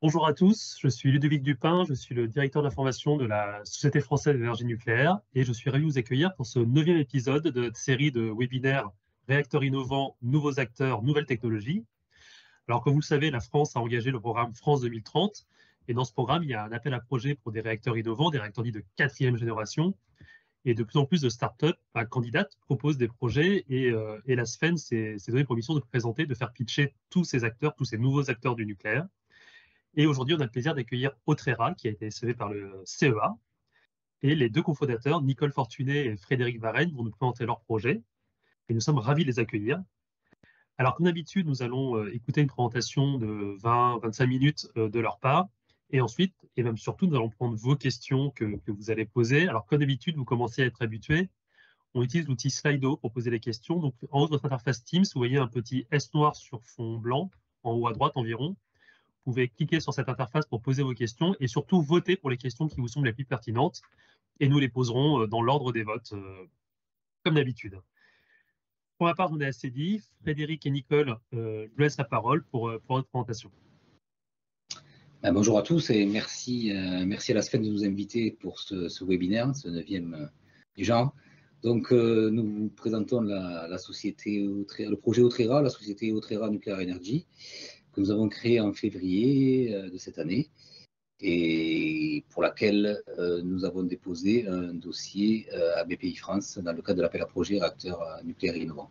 Bonjour à tous, je suis Ludovic Dupin, je suis le directeur de la formation de la Société française d'énergie nucléaire et je suis ravi de vous accueillir pour ce 9e épisode de notre série de webinaires Réacteurs innovants, nouveaux acteurs, nouvelles technologies. Alors comme vous le savez, la France a engagé le programme France 2030 et dans ce programme, il y a un appel à projet pour des réacteurs innovants, des réacteurs dits de 4e génération et de plus en plus de startups candidates proposent des projets et la SFEN s'est donné pour mission de présenter, de faire pitcher tous ces acteurs, tous ces nouveaux acteurs du nucléaire. Et aujourd'hui, on a le plaisir d'accueillir Autrera, qui a été sélectionné par le CEA. Et les deux cofondateurs, Nicole Fortuné et Frédéric Varenne, vont nous présenter leur projet. Et nous sommes ravis de les accueillir. Alors, comme d'habitude, nous allons écouter une présentation de 20-25 minutes de leur part. Et ensuite, et même surtout, nous allons prendre vos questions que vous allez poser. Alors, comme d'habitude, vous commencez à être habitués. On utilise l'outil Slido pour poser les questions. Donc, en haut de votre interface Teams, vous voyez un petit S noir sur fond blanc, en haut à droite environ. Vous pouvez cliquer sur cette interface pour poser vos questions et surtout voter pour les questions qui vous semblent les plus pertinentes. Et nous les poserons dans l'ordre des votes, comme d'habitude. Pour ma part, j'en ai assez dit. Frédéric et Nicole, je vous laisse la parole pour votre présentation. Bonjour à tous et merci à la SFEN de nous inviter pour ce webinaire, ce 9e du genre. Donc, nous vous présentons la société, le projet Autrera, la société Autrera Nuclear Energy, que nous avons créé en février de cette année et pour laquelle nous avons déposé un dossier à BPI France dans le cadre de l'appel à projet réacteur nucléaire innovant.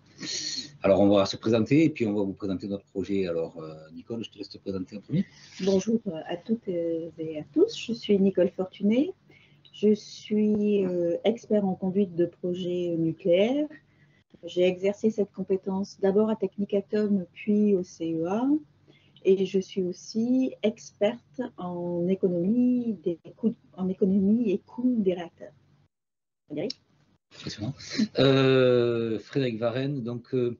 Alors, on va se présenter et puis on va vous présenter notre projet. Alors, Nicole, je te laisse te présenter en premier. Bonjour à toutes et à tous, je suis Nicole Fortuné. Je suis expert en conduite de projets nucléaires. J'ai exercé cette compétence d'abord à Technicatom puis au CEA. Et je suis aussi experte en économie et coûts des réacteurs. Frédéric ? Impressionnant. Frédéric Varenne, donc moi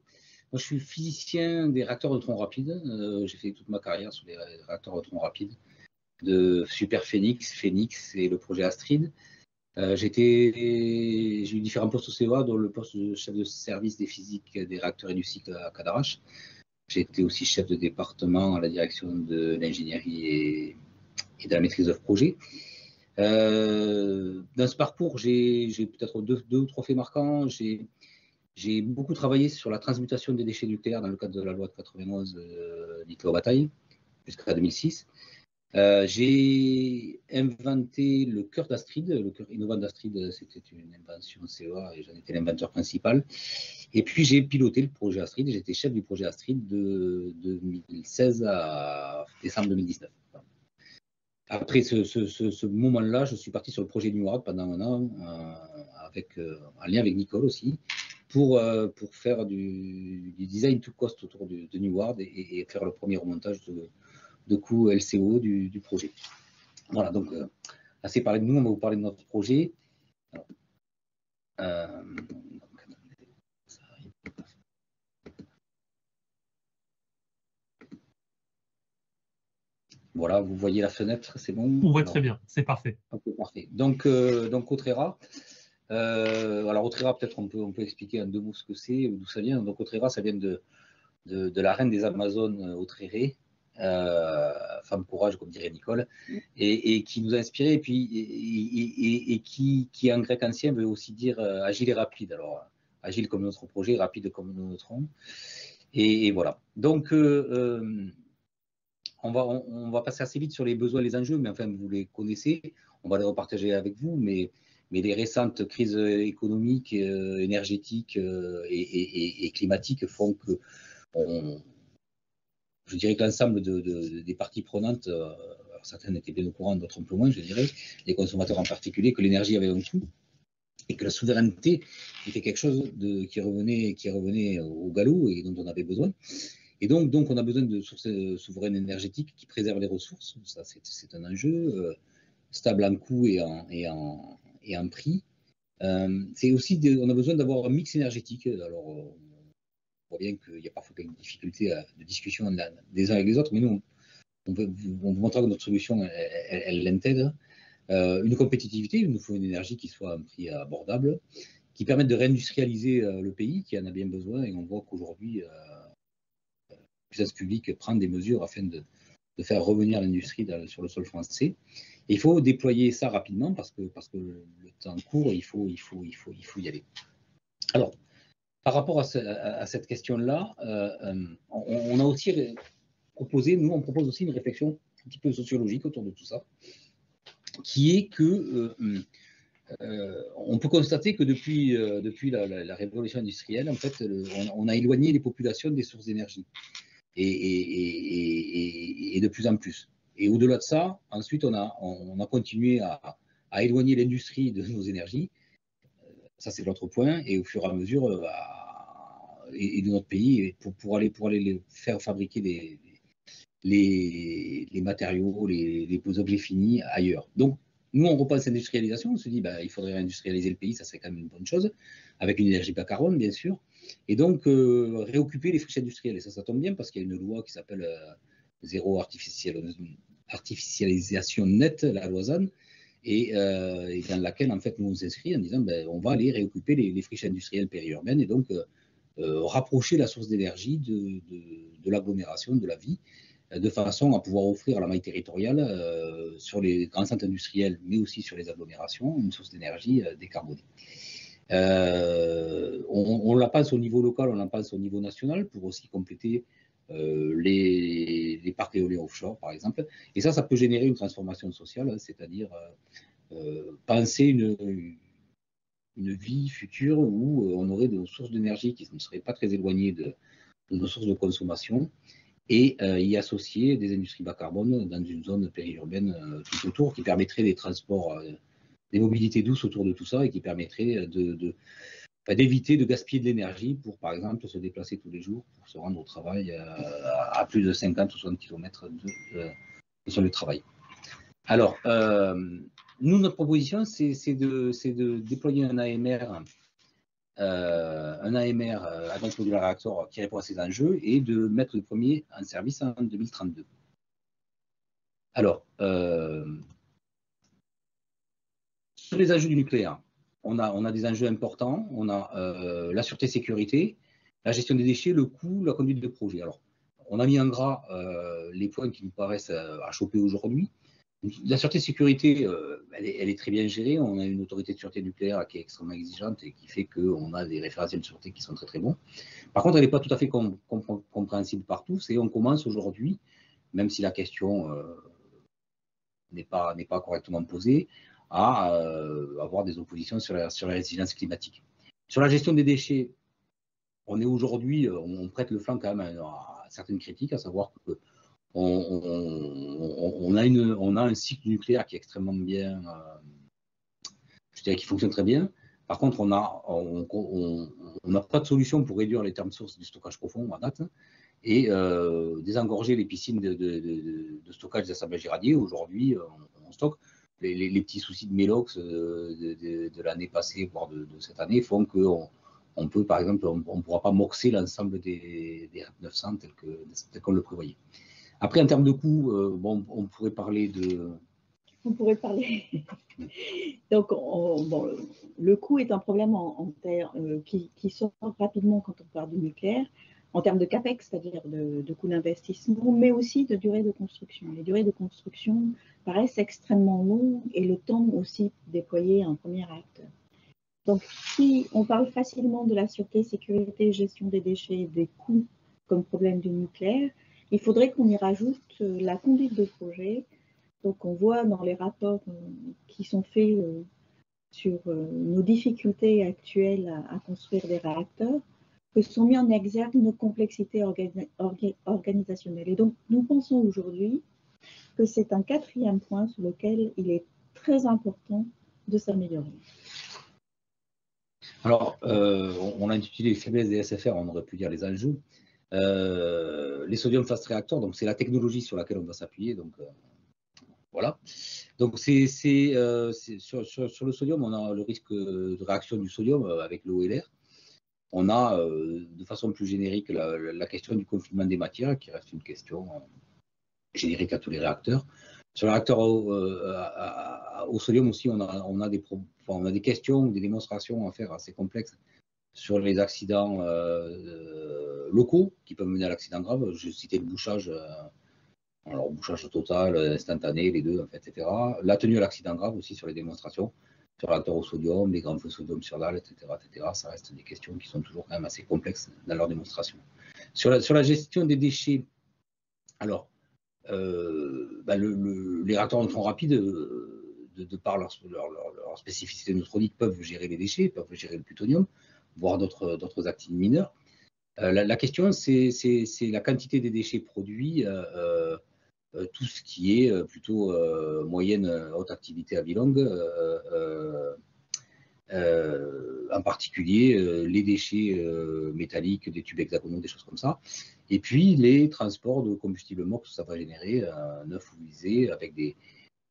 je suis physicien des réacteurs de tronc rapide. J'ai fait toute ma carrière sur les réacteurs de tronc rapide de Super Phoenix et le projet Astrid. J'ai eu différents postes au CEA, dont le poste de chef de service des physiques des réacteurs et du cycle à Cadarache. J'ai été aussi chef de département à la direction de l'ingénierie et de la maîtrise de projet. Dans ce parcours, j'ai peut-être deux ou trois faits marquants. J'ai beaucoup travaillé sur la transmutation des déchets nucléaires dans le cadre de la loi de 91 dite loi Bataille, jusqu'à 2006. J'ai inventé le cœur d'Astrid, le cœur innovant d'Astrid, c'était une invention CEA et j'en étais l'inventeur principal. Et puis j'ai piloté le projet Astrid, j'étais chef du projet Astrid de 2016 à décembre 2019. Après ce moment-là, je suis parti sur le projet Nuard pendant un an, en lien avec Nicole aussi, pour faire du design to cost autour de Nuard et faire le premier remontage de coûts LCO du projet. Voilà, donc assez parlé de nous, on va vous parler de notre projet. Alors, voilà, vous voyez la fenêtre, c'est bon? On voit très bien, c'est parfait. Okay, parfait. Donc Autrera. Alors Autrera, peut-être on peut expliquer en deux mots ce que c'est, d'où ça vient. Donc Autrera, ça vient de la reine des Amazones, Autréré, femme courage, comme dirait Nicole, et qui nous a inspiré, et qui en grec ancien veut aussi dire agile et rapide. Alors agile comme notre projet, rapide comme nos neutrons. Et voilà. Donc on va passer assez vite sur les besoins et les enjeux, mais enfin, vous les connaissez. On va les repartager avec vous, mais les récentes crises économiques, énergétiques et climatiques font que je dirais que l'ensemble des parties prenantes, alors certaines étaient bien au courant, d'autres un peu moins, je dirais, les consommateurs en particulier, que l'énergie avait un coût et que la souveraineté était quelque chose qui revenait au galop et dont on avait besoin. Et donc on a besoin de sources souveraines énergétiques qui préservent les ressources. Ça, c'est un enjeu stable en coût et en prix. C'est aussi, on a besoin d'avoir un mix énergétique. Alors, on voit bien qu'il y a parfois quelques difficultés de discussion des uns avec les autres, mais nous, on vous montrera que notre solution, elle l'intègre. Une compétitivité, il nous faut une énergie qui soit à un prix abordable, qui permette de réindustrialiser le pays, qui en a bien besoin, et on voit qu'aujourd'hui, la puissance publique prend des mesures afin faire revenir l'industrie sur le sol français. Et il faut déployer ça rapidement parce que le temps court, il faut y aller. Alors, par rapport à cette question-là, on a aussi proposé, nous, on propose aussi une réflexion un petit peu sociologique autour de tout ça, qui est que on peut constater que depuis la révolution industrielle, en fait, on a éloigné les populations des sources d'énergie, et de plus en plus. Et au-delà de ça, ensuite, on a continué à éloigner l'industrie de nos énergies. Ça, c'est l'autre point. Et au fur et à mesure, et de notre pays, pour aller les faire fabriquer les matériaux, les objets finis ailleurs. Donc, nous, on repense l'industrialisation, on se dit il faudrait industrialiser le pays, ça serait quand même une bonne chose, avec une énergie bas carbone, bien sûr. Et donc, réoccuper les friches industrielles. Et ça tombe bien parce qu'il y a une loi qui s'appelle Zéro artificialisation nette, la loi ZAN, et dans laquelle, en fait, nous on s'inscrit en disant on va aller réoccuper les friches industrielles périurbaines et donc rapprocher la source d'énergie de l'agglomération, de la vie, de façon à pouvoir offrir à la maille territoriale, sur les grands centres industriels, mais aussi sur les agglomérations, une source d'énergie décarbonée. On la passe au niveau local, on la passe au niveau national pour aussi compléter les parcs éoliens offshore, par exemple. Et ça peut générer une transformation sociale, c'est-à-dire penser une vie future où on aurait des sources d'énergie qui ne seraient pas très éloignées de nos sources de consommation, et y associer des industries bas carbone dans une zone périurbaine tout autour, qui permettrait des transports, des mobilités douces autour de tout ça, et qui permettrait d'éviter de gaspiller de l'énergie pour, par exemple, se déplacer tous les jours pour se rendre au travail à plus de 50 ou 60 km de son lieu de travail. Alors, nous, notre proposition, c'est de déployer un AMR, Advanced Modular Reactor, qui répond à ces enjeux, et de mettre le premier en service en 2032. Alors, sur les enjeux du nucléaire, on a des enjeux importants. On a la sûreté-sécurité, la gestion des déchets, le coût, la conduite de projet. Alors, on a mis en gras les points qui nous paraissent à choper aujourd'hui. La sûreté-sécurité, elle est très bien gérée. On a une autorité de sûreté nucléaire qui est extrêmement exigeante et qui fait qu'on a des référentiels de sûreté qui sont très très bons. Par contre, elle n'est pas tout à fait compréhensible par tous, et on commence aujourd'hui, même si la question n'est pas correctement posée, à avoir des oppositions sur la résilience climatique. Sur la gestion des déchets, on est aujourd'hui, on prête le flanc quand même à certaines critiques, à savoir que on a un cycle nucléaire qui est extrêmement bien, je dirais qui fonctionne très bien. Par contre, on n'a pas de solution pour réduire les termes sources du stockage profond à date, et désengorger les piscines de stockage d'assemblage irradié. Aujourd'hui, on stocke. Les petits soucis de mélox de l'année passée, voire de cette année, font qu'on peut, par exemple, on ne pourra pas morcer l'ensemble des REP 900 tel qu'on le prévoyait. Après, en termes de coût, on pourrait parler de... On pourrait parler. Donc, le coût est un problème qui sort rapidement quand on parle du nucléaire, en termes de CAPEX, c'est-à-dire de coût d'investissement, mais aussi de durée de construction. Les durées de construction paraissent extrêmement longues, et le temps aussi de déployer un premier réacteur. Donc, si on parle facilement de la sûreté, sécurité, gestion des déchets, des coûts comme problème du nucléaire, il faudrait qu'on y rajoute la conduite de projet. Donc, on voit dans les rapports qui sont faits sur nos difficultés actuelles à construire des réacteurs, que sont mis en exergue nos complexités organisationnelles. Et donc, nous pensons aujourd'hui que c'est un quatrième point sur lequel il est très important de s'améliorer. Alors, on a intitulé les faiblesses des SFR, on aurait pu dire les enjeux. Les sodium fast reactors, donc c'est la technologie sur laquelle on va s'appuyer. Donc voilà. Donc sur le sodium, on a le risque de réaction du sodium avec l'eau et l'air. On a de façon plus générique la question du confinement des matières, qui reste une question générique à tous les réacteurs. Sur le réacteur au sodium aussi, on a des questions, des démonstrations à faire assez complexes sur les accidents locaux qui peuvent mener à l'accident grave. Je citais le bouchage Alors, bouchage total, instantané, les deux, en fait, etc. La tenue à l'accident grave aussi sur les démonstrations, sur l'acteur au sodium, les grands feux sodium sur dalle, etc., etc. Ça reste des questions qui sont toujours quand même assez complexes dans leur démonstration. Sur la gestion des déchets, alors, les réacteurs neutrons rapides, de par leur spécificité neutronique, peuvent gérer les déchets, peuvent gérer le plutonium, voire d'autres actifs mineurs. La question, c'est la quantité des déchets produits, tout ce qui est plutôt moyenne haute activité à vie longue, en particulier les déchets métalliques, des tubes hexagonaux, des choses comme ça, et puis les transports de combustible mort que ça va générer, neuf ou usé, avec des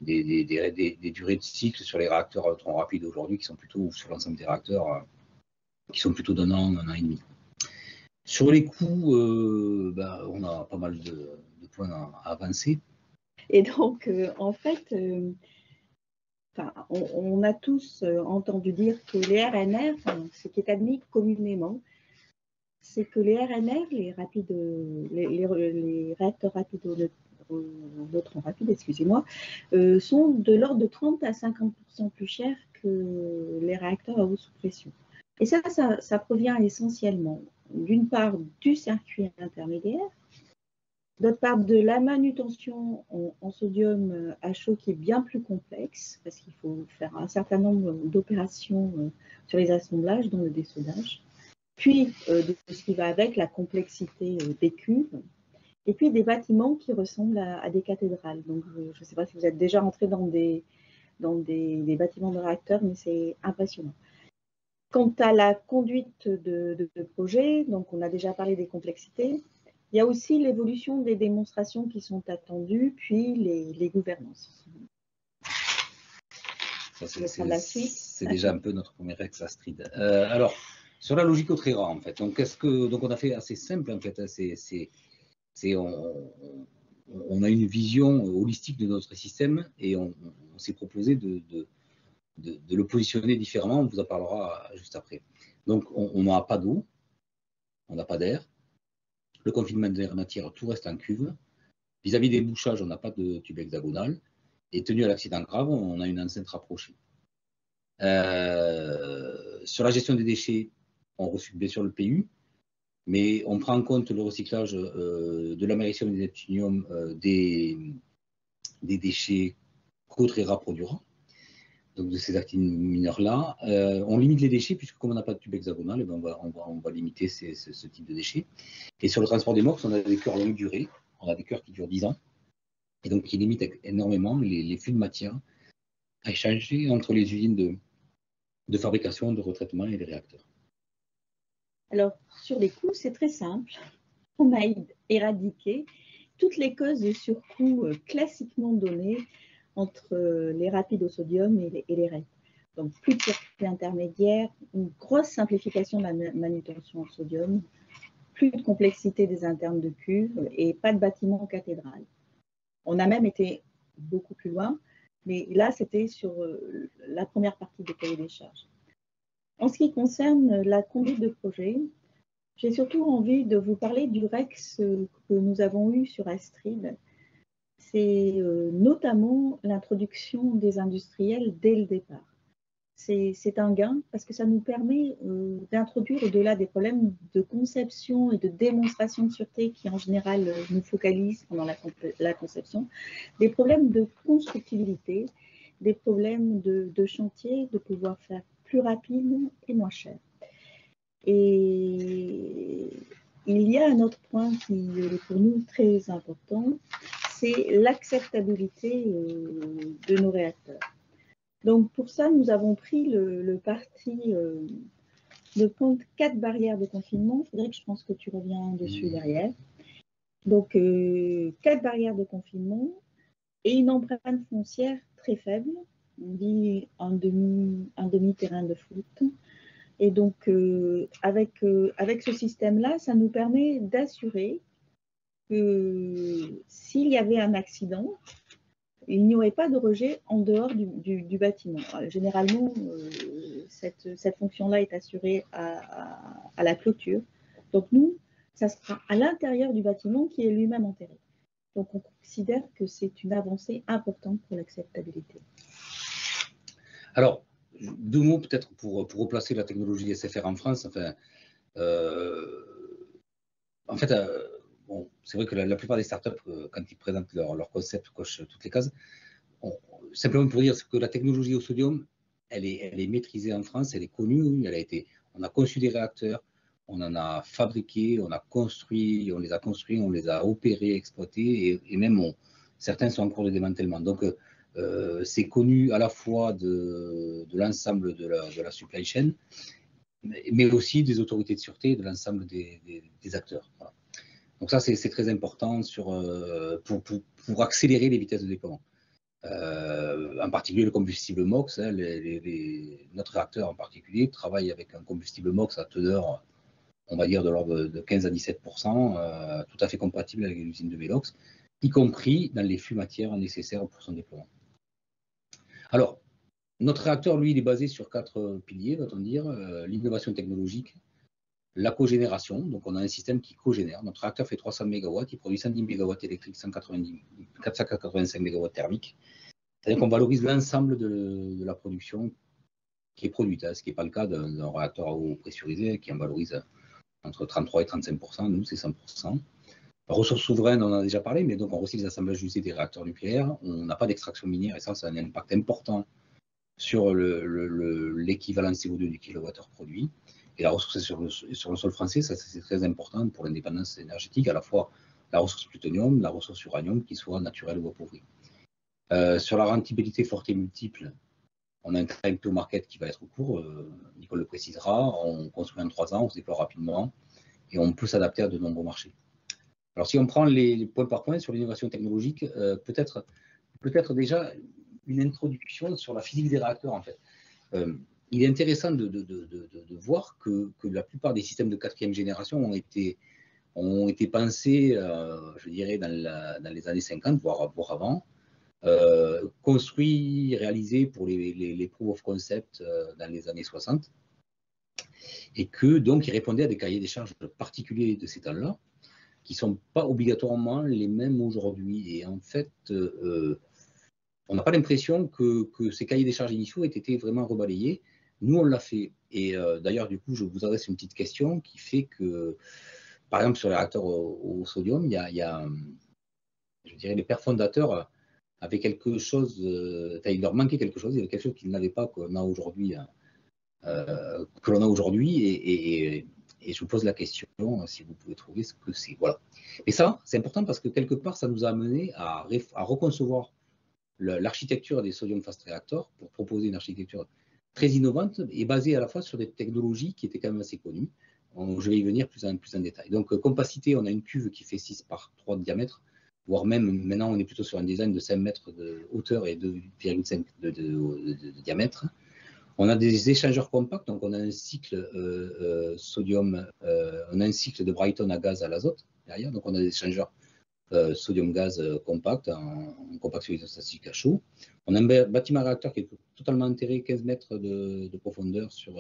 durées de cycle sur les réacteurs neutrons rapides aujourd'hui qui sont plutôt, sur l'ensemble des réacteurs, qui sont plutôt d'un an et demi. Sur les coûts, on a pas mal de points à avancer. Et donc, en fait, on a tous entendu dire que les RNR, ce qui est admis communément, c'est que les RNR, les réacteurs rapides neutrons rapides, excusez-moi, sont de l'ordre de 30 à 50% plus chers que les réacteurs à haute sous-pression. Et ça provient essentiellement, d'une part, du circuit intermédiaire, d'autre part, de la manutention en sodium à chaud qui est bien plus complexe, parce qu'il faut faire un certain nombre d'opérations sur les assemblages, dont le dessodage, puis de ce qui va avec, la complexité des cuves, et puis des bâtiments qui ressemblent à des cathédrales. Donc, je ne sais pas si vous êtes déjà entré dans des bâtiments de réacteurs, mais c'est impressionnant. Quant à la conduite de projet, donc on a déjà parlé des complexités, il y a aussi l'évolution des démonstrations qui sont attendues, puis les gouvernances. C'est déjà un peu notre premier ex Astrid. Alors, sur la logique au très rare, en fait, donc on a fait assez simple, en fait, on a une vision holistique de notre système et on s'est proposé de le positionner différemment, on vous en parlera juste après. Donc, on n'a pas d'eau, on n'a pas d'air, le confinement de l'air matière, tout reste en cuve. Vis-à-vis des bouchages, on n'a pas de tube hexagonal. Et tenu à l'accident grave, on a une enceinte rapprochée. Sur la gestion des déchets, on reçoit bien sûr le PU, mais on prend en compte le recyclage de l'américium et du neptunium des déchets très reproduirants, donc de ces actifs mineurs-là. On limite les déchets, puisque comme on n'a pas de tube hexagonal, eh ben on va limiter ce type de déchets. Et sur le transport des MOX, on a des cœurs longue durée, on a des cœurs qui durent 10 ans, et donc qui limitent énormément les flux de matière à échanger entre les usines de fabrication, de retraitement et les réacteurs. Alors, sur les coûts, c'est très simple. On a éradiqué toutes les causes de surcoût classiquement données entre les rapides au sodium et les REP. Donc, plus de circuits intermédiaires, une grosse simplification de la manutention au sodium, plus de complexité des internes de cuve et pas de bâtiment cathédral. On a même été beaucoup plus loin, mais là, c'était sur la première partie des cahiers des charges. En ce qui concerne la conduite de projet, j'ai surtout envie de vous parler du REX que nous avons eu sur Astrid. C'est notamment l'introduction des industriels dès le départ. C'est un gain parce que ça nous permet d'introduire, au-delà des problèmes de conception et de démonstration de sûreté qui en général nous focalisent pendant la conception, des problèmes de constructibilité, des problèmes de chantier, de pouvoir faire plus rapide et moins cher. Et il y a un autre point qui est pour nous très important, c'est l'acceptabilité de nos réacteurs. Donc pour ça, nous avons pris le parti de prendre 4 barrières de confinement. Frédéric, je pense que tu reviens dessus derrière. Donc 4 barrières de confinement et une empreinte foncière très faible. On dit un demi-terrain de foot. Et donc avec ce système-là, ça nous permet d'assurer que s'il y avait un accident, il n'y aurait pas de rejet en dehors du bâtiment. Alors, généralement, cette fonction-là est assurée à la clôture. Donc nous, ça sera à l'intérieur du bâtiment qui est lui-même enterré. Donc considère que c'est une avancée importante pour l'acceptabilité? Alors, 2 mots peut-être pour replacer la technologie SFR en France. Enfin, en fait, bon, c'est vrai que la plupart des startups, quand ils présentent leur concept, cochent toutes les cases. Simplement pour dire que la technologie au sodium, elle est maîtrisée en France, elle est connue, on a conçu des réacteurs, on en a fabriqué, on les a construits, on les a opérés, exploités, et même certains sont en cours de démantèlement. Donc, c'est connu à la fois de l'ensemble de la supply chain, mais aussi des autorités de sûreté et de l'ensemble des acteurs. Voilà. Donc ça, c'est très important pour accélérer les vitesses de déploiement. En particulier le combustible MOX, hein, notre réacteur en particulier travaille avec un combustible MOX à teneur, on va dire, de l'ordre de 15 à 17%, tout à fait compatible avec l'usine de Velox, y compris dans les flux matières nécessaires pour son déploiement. Alors, notre réacteur, lui, il est basé sur 4 piliers, va-t-on dire, l'innovation technologique, la cogénération, donc on a un système qui cogénère. Notre réacteur fait 300 MW, il produit 110 MW électriques, 485 MW thermiques. C'est-à-dire qu'on valorise l'ensemble de la production qui est produite, hein, ce qui n'est pas le cas d'un réacteur à eau pressurisé qui en valorise entre 33 et 35%, nous c'est 100%. Ressources souveraines, on en a déjà parlé, mais donc on recycle les assemblages usés des réacteurs nucléaires, on n'a pas d'extraction minière et ça a un impact important sur l'équivalent CO2 du kilowattheure produit. Et la ressource sur le sol français, ça c'est très important pour l'indépendance énergétique, à la fois la ressource plutonium, la ressource uranium, qui soit naturelle ou appauvrie. Sur la rentabilité forte et multiple, on a un time to market qui va être court, Nicole le précisera, on construit en 3 ans, on se déploie rapidement et on peut s'adapter à de nombreux marchés. Alors si on prend les points par point sur l'innovation technologique, peut-être déjà une introduction sur la physique des réacteurs en fait. Il est intéressant de voir que la plupart des systèmes de 4e génération ont été pensés, je dirais, dans les années 50, voire avant, construits, réalisés pour les proof of concept dans les années 60, et que donc ils répondaient à des cahiers des charges particuliers de ces temps-là, qui ne sont pas obligatoirement les mêmes aujourd'hui. Et en fait, on n'a pas l'impression que ces cahiers des charges initiaux aient été vraiment rebalayés. Nous, on l'a fait. Et d'ailleurs, du coup, je vous adresse une petite question qui fait que, par exemple, sur les réacteurs au sodium, il y a, je dirais, les pères fondateurs avaient quelque chose, il leur manquait quelque chose, il y avait quelque chose qu'ils n'avaient pas, que l'on a aujourd'hui, et je vous pose la question, si vous pouvez trouver ce que c'est. Voilà. Et ça, c'est important parce que quelque part, ça nous a amené à reconcevoir l'architecture des sodium fast reactors pour proposer une architecture très innovante et basée à la fois sur des technologies qui étaient quand même assez connues. Je vais y venir plus en détail. Donc, compacité, on a une cuve qui fait 6 par 3 de diamètre, voire même maintenant, on est plutôt sur un design de 5 mètres de hauteur et 2,5 de diamètre. On a des échangeurs compacts, donc on a un cycle sodium, on a un cycle de Brighton à gaz à l'azote derrière, donc on a des échangeurs sodium-gaz compact en compaction isostatique à chaud. On a un bâtiment réacteur qui est totalement enterré, 15 mètres de profondeur sur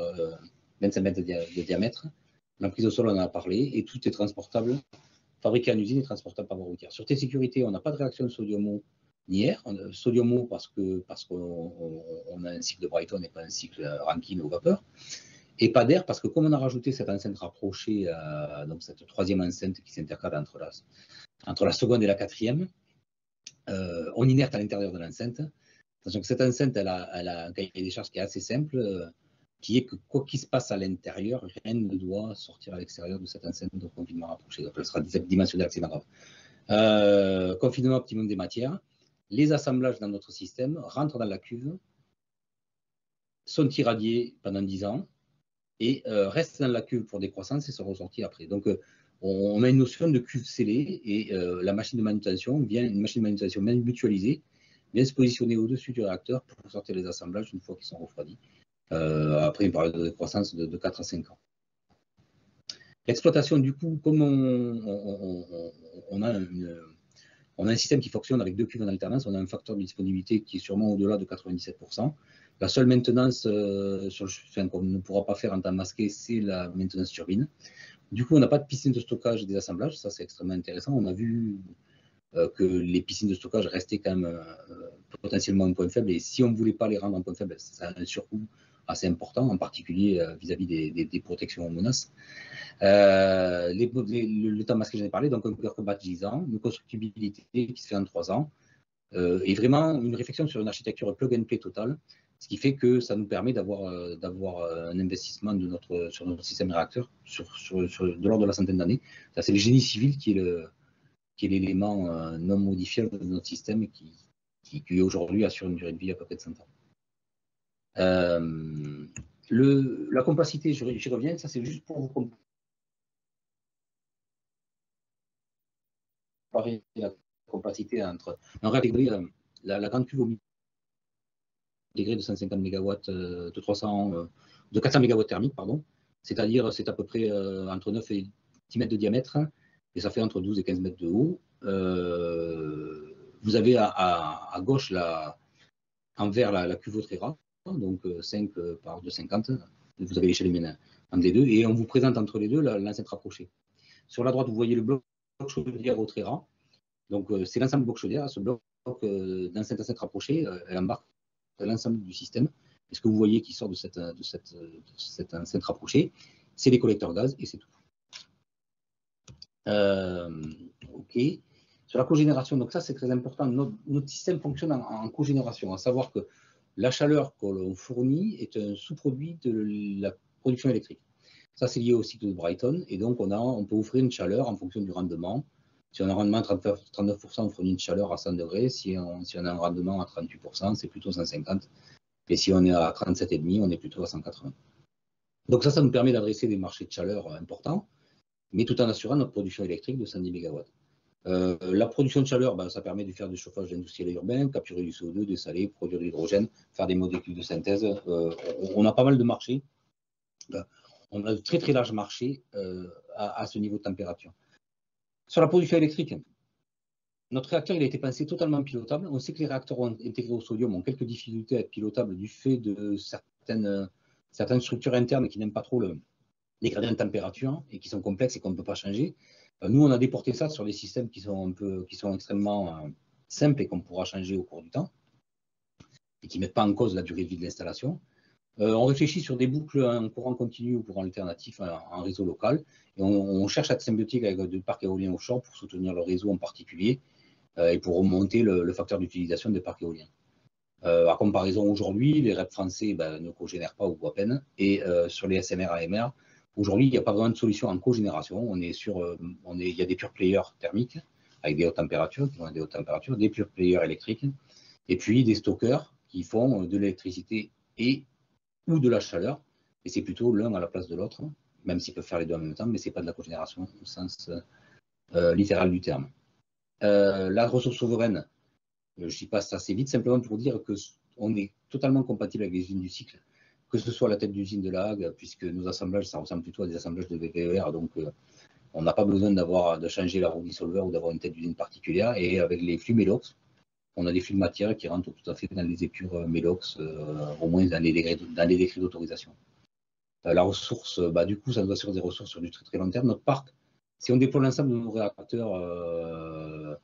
25 mètres de diamètre. L'emprise au sol, on en a parlé, et tout est transportable, fabriqué en usine et transportable par voie routière. Sûreté sécurité, on n'a pas de réaction sodium-eau ni air. Sodium-eau parce qu'on a un cycle de Brighton et pas un cycle Rankine aux vapeurs. Et pas d'air parce que comme on a rajouté cette enceinte rapprochée, donc cette 3e enceinte qui s'intercale entre la seconde et la 4e, on inerte à l'intérieur de l'enceinte. Donc cette enceinte, elle a un cahier des charges qui est assez simple, qui est que quoi qu'il se passe à l'intérieur, rien ne doit sortir à l'extérieur de cette enceinte de confinement rapproché. Donc elle sera dimensionnée, c'est pas grave. Confinement optimum des matières. Les assemblages dans notre système rentrent dans la cuve, sont irradiés pendant 10 ans et restent dans la cuve pour décroissance et sont ressortis après. Donc on a une notion de cuve scellée et la machine de manutention une machine de manutention mutualisée vient se positionner au-dessus du réacteur pour sortir les assemblages une fois qu'ils sont refroidis, après une période de décroissance de 4 à 5 ans. L'exploitation, du coup, comme on a un système qui fonctionne avec 2 cuves en alternance, on a un facteur de disponibilité qui est sûrement au-delà de 97%. La seule maintenance qu'on ne pourra pas faire en temps masqué, c'est la maintenance turbine. Du coup, on n'a pas de piscine de stockage des assemblages, ça c'est extrêmement intéressant. On a vu que les piscines de stockage restaient quand même potentiellement un point faible. Et si on ne voulait pas les rendre un point faible, ça a un surcoût assez important, en particulier vis-à-vis des protections aux menaces. Le temps masqué, j'en ai parlé, donc un cœur combat de 10 ans, une constructibilité qui se fait en 3 ans, et vraiment une réflexion sur une architecture plug and play totale, ce qui fait que ça nous permet d'avoir un investissement sur notre système réacteur de l'ordre de la centaine d'années. C'est le génie civil qui est l'élément non modifiable de notre système qui aujourd'hui assure une durée de vie à peu près de 100 ans. La complexité, j'y reviens, ça c'est juste pour vous comparer la complexité entre un réacteur, la grande cuve au milieu intégrée de 150 MW, de 400 MW thermiques, pardon. C'est-à-dire, c'est à peu près entre 9 et 10 mètres de diamètre, et ça fait entre 12 et 15 mètres de haut. Vous avez à gauche, en vert, la cuve Otrera, donc 5 par 2,50. Vous avez l'échelle humaine entre les deux, et on vous présente entre les deux l'enceinte rapprochée. Sur la droite, vous voyez le bloc chaudière Otrera. Donc, c'est l'ensemble du bloc chaudière. Ce bloc d'enceinte rapprochée, elle embarque l'ensemble du système. Et ce que vous voyez qui sort de cette enceinte rapprochée, c'est les collecteurs gaz et c'est tout. OK. Sur la cogénération, donc ça c'est très important. Notre système fonctionne en cogénération, à savoir que la chaleur que l'on fournit est un sous-produit de la production électrique. Ça c'est lié au cycle de Brighton, et donc on peut offrir une chaleur en fonction du rendement. Si on a un rendement à 39%, on fournit une chaleur à 100 degrés. Si on a un rendement à 38%, c'est plutôt 150. Et si on est à 37,5, on est plutôt à 180. Donc ça nous permet d'adresser des marchés de chaleur importants, mais tout en assurant notre production électrique de 110 MW. La production de chaleur, ça permet de faire du chauffage industriel et urbain, capturer du CO2, dessaler, produire de l'hydrogène, faire des molécules de synthèse. On a pas mal de marchés. On a de très très larges marchés à ce niveau de température. Sur la production électrique, notre réacteur il a été pensé totalement pilotable. On sait que les réacteurs intégrés au sodium ont quelques difficultés à être pilotables du fait de certaines structures internes qui n'aiment pas trop les gradients de température et qui sont complexes et qu'on ne peut pas changer. Nous, on a déporté ça sur des systèmes qui sont extrêmement simples et qu'on pourra changer au cours du temps et qui ne mettent pas en cause la durée de vie de l'installation. On réfléchit sur des boucles en courant continu ou courant alternatif en réseau local. Et on cherche à être symbiotique avec des parcs éoliens offshore pour soutenir le réseau en particulier et pour remonter le facteur d'utilisation des parcs éoliens. À comparaison, aujourd'hui, les REP français ne cogénèrent pas ou à peine. Et sur les SMR, AMR, aujourd'hui, il n'y a pas vraiment de solution en cogénération. Il y a des pure players thermiques avec des hautes températures, des pure players électriques, et puis des stockers qui font de l'électricité ou de la chaleur, et c'est plutôt l'un à la place de l'autre, même s'ils peuvent faire les deux en même temps, mais ce n'est pas de la cogénération au sens littéral du terme. La ressource souveraine, j'y passe assez vite, simplement pour dire qu'on est totalement compatible avec les usines du cycle, que ce soit la tête d'usine de la Hague, puisque nos assemblages, ça ressemble plutôt à des assemblages de VPER, donc on n'a pas besoin de changer la roue dissolveur ou d'avoir une tête d'usine particulière, et avec les flux Melox, on a des flux de matière qui rentrent tout à fait dans les épures Melox, au moins dans les décrets d'autorisation. La ressource, du coup, ça nous assure des ressources sur du très très long terme. Notre parc, si on déploie l'ensemble de nos réacteurs,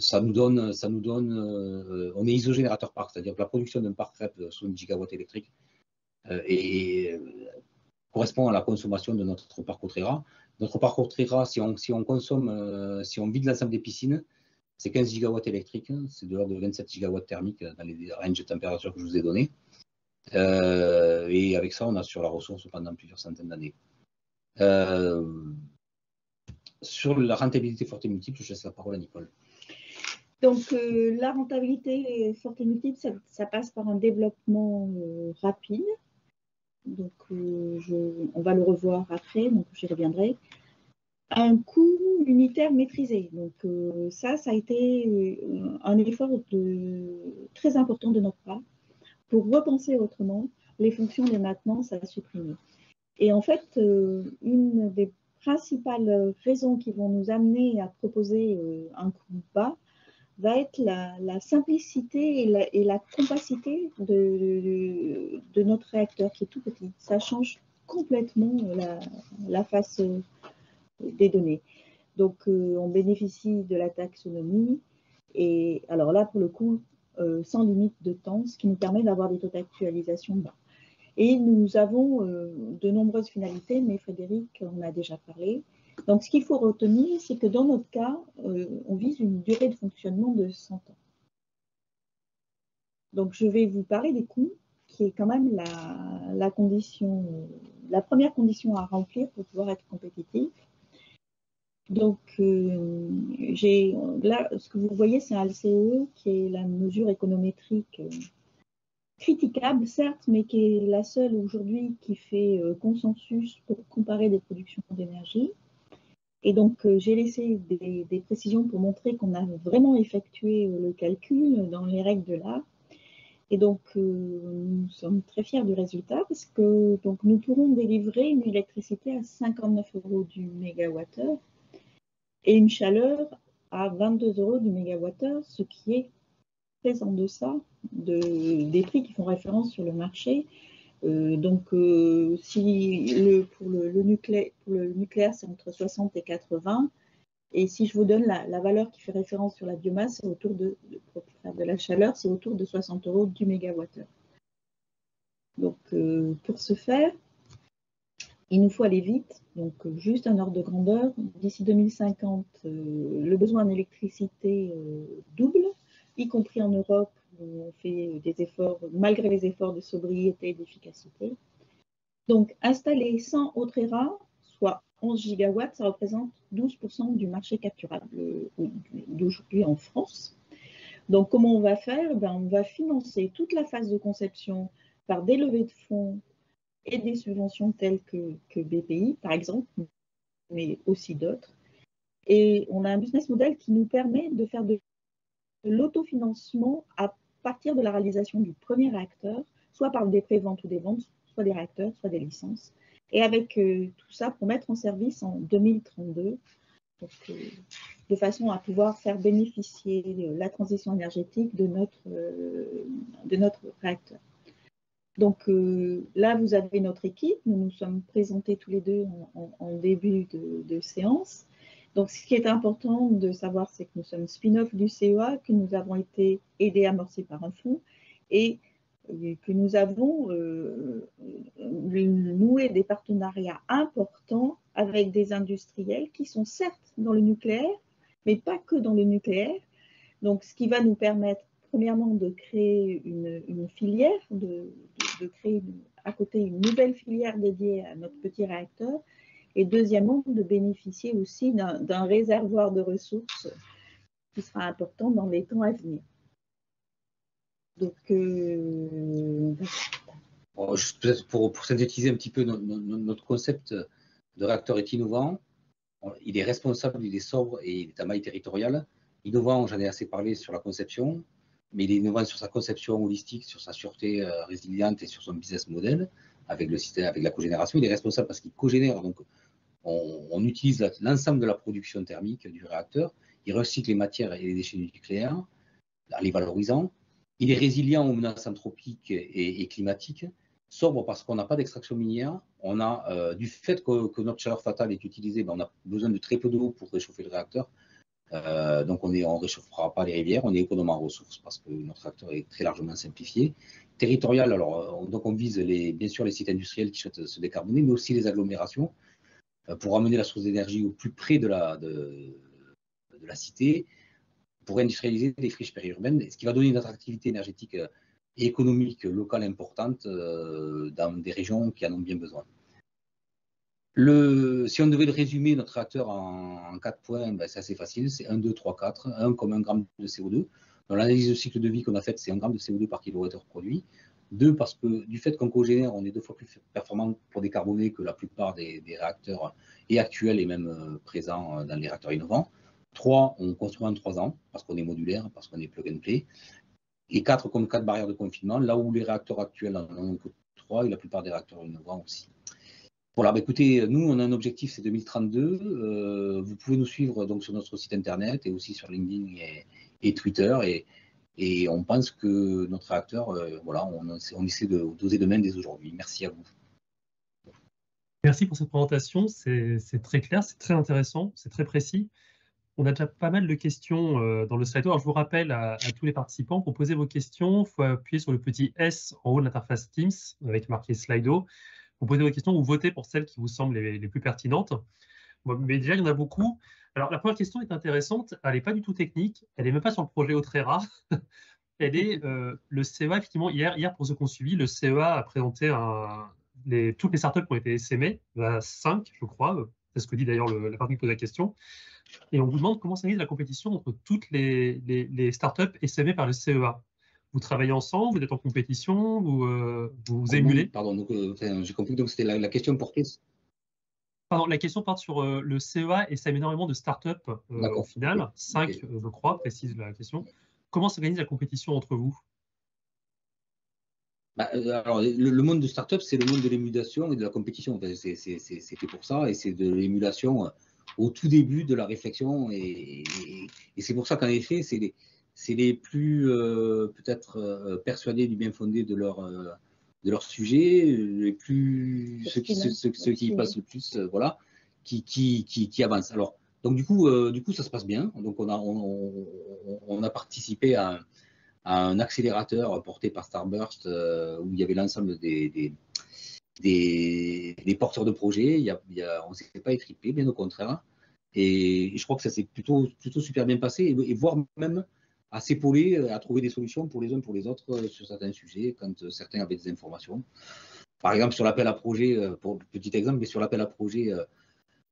ça nous donne on est isogénérateur parc, c'est-à-dire que la production d'un parc REP sur une gigawatt électrique correspond à la consommation de notre parc Otrera. Notre parc Otrera, si on vide l'ensemble des piscines, c'est 15 gigawatts électriques, c'est de l'ordre de 27 gigawatts thermiques dans les ranges de température que je vous ai donnés. Et avec ça, on assure la ressource pendant plusieurs centaines d'années. Sur la rentabilité forte et multiple, je laisse la parole à Nicole. Donc, la rentabilité forte et multiple, ça passe par un développement rapide. Donc, on va le revoir après, donc j'y reviendrai. Un coût unitaire maîtrisé. Donc, ça a été un effort très important de notre part pour repenser autrement les fonctions de maintenance à supprimer. Et en fait, une des principales raisons qui vont nous amener à proposer un coût bas va être la simplicité et la compacité de notre réacteur qui est tout petit. Ça change complètement la face des données. Donc, on bénéficie de la taxonomie. Et alors là, pour le coup, sans limite de temps, ce qui nous permet d'avoir des taux d'actualisation bas. Et nous avons de nombreuses finalités, mais Frédéric en a déjà parlé. Donc, ce qu'il faut retenir, c'est que dans notre cas, on vise une durée de fonctionnement de 100 ans. Donc, je vais vous parler des coûts, qui est quand même la première condition à remplir pour pouvoir être compétitif. Donc, là, ce que vous voyez, c'est un LCE qui est la mesure économétrique critiquable, certes, mais qui est la seule aujourd'hui qui fait consensus pour comparer des productions d'énergie. Et donc, j'ai laissé des précisions pour montrer qu'on a vraiment effectué le calcul dans les règles de l'art. Et donc, nous sommes très fiers du résultat parce que donc, nous pourrons délivrer une électricité à 59 € du mégawattheure et une chaleur à 22 € du mégawattheure, ce qui est très en deçà des prix qui font référence sur le marché. Donc, si pour le nucléaire, c'est entre 60 et 80, et si je vous donne la valeur qui fait référence sur la biomasse, c'est autour de la chaleur, c'est autour de 60 € du mégawattheure. Donc, pour ce faire, il nous faut aller vite, donc juste un ordre de grandeur. D'ici 2050, le besoin en électricité double, y compris en Europe, où on fait des efforts, malgré les efforts de sobriété et d'efficacité. Donc, installer 100 Autrera, soit 11 gigawatts, ça représente 12% du marché capturable d'aujourd'hui en France. Donc, comment on va faire? On va financer toute la phase de conception par des levées de fonds et des subventions telles que BPI, par exemple, mais aussi d'autres. Et on a un business model qui nous permet de faire de l'autofinancement à partir de la réalisation du premier réacteur, soit par des préventes ou des ventes, soit des réacteurs, soit des licences. Et avec tout ça pour mettre en service en 2032, donc, de façon à pouvoir faire bénéficier la transition énergétique de notre réacteur. Donc là, vous avez notre équipe. Nous nous sommes présentés tous les deux en début de séance. Donc, ce qui est important de savoir, c'est que nous sommes spin-off du CEA, que nous avons été aidés, amorcés par un fonds, et que nous avons noué des partenariats importants avec des industriels qui sont certes dans le nucléaire, mais pas que dans le nucléaire. Donc, ce qui va nous permettre, premièrement, de créer une filière, de créer à côté une nouvelle filière dédiée à notre petit réacteur, et deuxièmement, de bénéficier aussi d'un réservoir de ressources qui sera important dans les temps à venir. Donc, peut-être pour synthétiser un petit peu notre concept de réacteur est innovant. Il est responsable, il est sobre et il est à maille territoriale. Innovant, j'en ai assez parlé sur la conception, mais il est innovant sur sa conception holistique, sur sa sûreté résiliente et sur son business model avec le système, avec la cogénération. Il est responsable parce qu'il cogénère, donc on utilise l'ensemble de la production thermique du réacteur. Il recycle les matières et les déchets nucléaires en les valorisant. Il est résilient aux menaces anthropiques et climatiques. Sobre parce qu'on n'a pas d'extraction minière. On a, du fait que notre chaleur fatale est utilisée, on a besoin de très peu d'eau pour réchauffer le réacteur. Donc on ne réchauffera pas les rivières, on est économe en ressources parce que notre réacteur est très largement simplifié. Territorial, alors donc on vise bien sûr les sites industriels qui souhaitent se décarboner, mais aussi les agglomérations pour amener la source d'énergie au plus près de la cité, pour industrialiser les friches périurbaines, ce qui va donner une attractivité énergétique et économique locale importante dans des régions qui en ont bien besoin. Si on devait le résumer, notre réacteur en 4 points, c'est assez facile, c'est 1, 2, 3, 4. 1 comme 1 gramme de CO2. Dans l'analyse de cycle de vie qu'on a faite, c'est 1 gramme de CO2 par kilowattheure produit. 2, parce que du fait qu'on cogénère, on est 2 fois plus performant pour décarboner que la plupart des réacteurs et actuels et même présents dans les réacteurs innovants. 3, on construit en 3 ans, parce qu'on est modulaire, parce qu'on est plug and play. Et 4, comme 4 barrières de confinement, là où les réacteurs actuels en ont que 3 et la plupart des réacteurs innovants aussi. Voilà, écoutez, nous, on a un objectif, c'est 2032. Vous pouvez nous suivre donc, sur notre site internet et aussi sur LinkedIn et Twitter. Et on pense que notre réacteur, voilà, on essaie de doser de main dès aujourd'hui. Merci à vous. Merci pour cette présentation, c'est très clair, c'est très intéressant, c'est très précis. On a déjà pas mal de questions dans le Slido. Alors, je vous rappelle à tous les participants, pour poser vos questions, il faut appuyer sur le petit S en haut de l'interface Teams avec marqué Slido. Vous posez vos questions ou votez pour celles qui vous semblent les plus pertinentes. Bon, mais déjà, il y en a beaucoup. Alors, la première question est intéressante. Elle n'est pas du tout technique. Elle n'est même pas sur le projet Otrera. Elle est le CEA, effectivement, hier, pour ceux qui ont suivi, le CEA a présenté toutes les startups qui ont été SME, 5, je crois. C'est ce que dit d'ailleurs la personne qui pose la question. Et on vous demande comment s'organise la compétition entre toutes les startups SME par le CEA. Vous travaillez ensemble, vous êtes en compétition, vous émulez. Pardon, donc j'ai compris que c'était la question portée. Pardon, la question porte sur le CEA et ça met énormément de startups au final, okay. 5 je crois, précise la question. Comment s'organise la compétition entre vous? Alors, le monde de start-up, c'est le monde de l'émulation et de la compétition. C'est fait pour ça, et c'est de l'émulation au tout début de la réflexion. Et c'est pour ça qu'en effet, c'est les plus peut-être persuadés du bien fondé de leur sujet, les plus ceux qui y passent le plus, voilà, qui avancent. Alors, donc du coup, ça se passe bien. Donc on a participé à un accélérateur porté par Starburst où il y avait l'ensemble des porteurs de projets. On ne s'est pas étripé, bien au contraire. Et je crois que ça s'est plutôt super bien passé, et voire même à s'épauler, à trouver des solutions pour les uns pour les autres sur certains sujets, quand certains avaient des informations. Par exemple, sur l'appel à projet, pour petit exemple, mais sur l'appel à projet,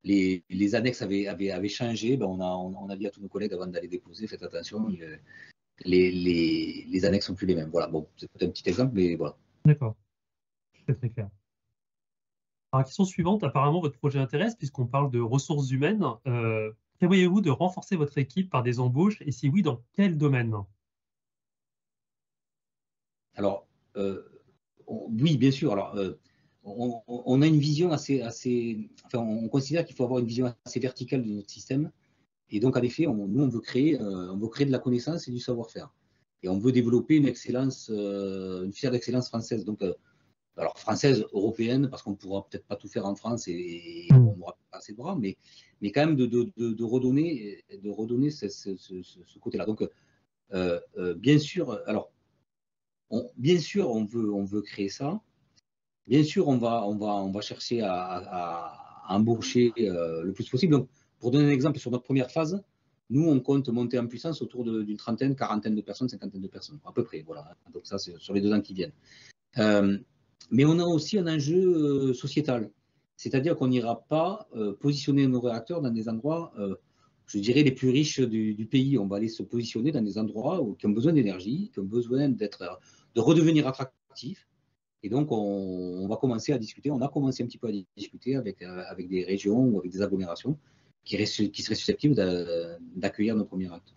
les annexes avaient changé. On a dit à tous nos collègues avant d'aller déposer, faites attention, les annexes sont plus les mêmes. Voilà, bon, c'est un petit exemple, mais voilà. D'accord, c'est très clair. Alors, la question suivante, apparemment votre projet intéresse puisqu'on parle de ressources humaines. Prévoyez-vous de renforcer votre équipe par des embauches et si oui, dans quel domaine? Alors, oui, bien sûr. Alors, on a une vision assez enfin, on considère qu'il faut avoir une vision assez verticale de notre système. Et donc, en effet, nous, on veut créer de la connaissance et du savoir-faire. Et on veut développer une excellence, une filière d'excellence française. Donc, alors française, européenne, parce qu'on ne pourra peut-être pas tout faire en France et on n'aura pas assez de bras, mais quand même de redonner ce côté-là. Donc, bien sûr, alors, bien sûr, on veut créer ça. Bien sûr, on va chercher à embaucher le plus possible. Donc, pour donner un exemple, sur notre première phase, nous, on compte monter en puissance autour d'une trentaine, quarantaine de personnes, cinquantaine de personnes, à peu près. Voilà. Donc, ça, c'est sur les 2 ans qui viennent. Mais on a aussi un enjeu sociétal. C'est-à-dire qu'on n'ira pas positionner nos réacteurs dans des endroits, je dirais, les plus riches du pays. On va aller se positionner dans des endroits qui ont besoin d'énergie, qui ont besoin de redevenir attractifs. Et donc, on va commencer à discuter. On a commencé un petit peu à discuter avec des régions ou avec des agglomérations qui seraient susceptibles d'accueillir nos premiers actes.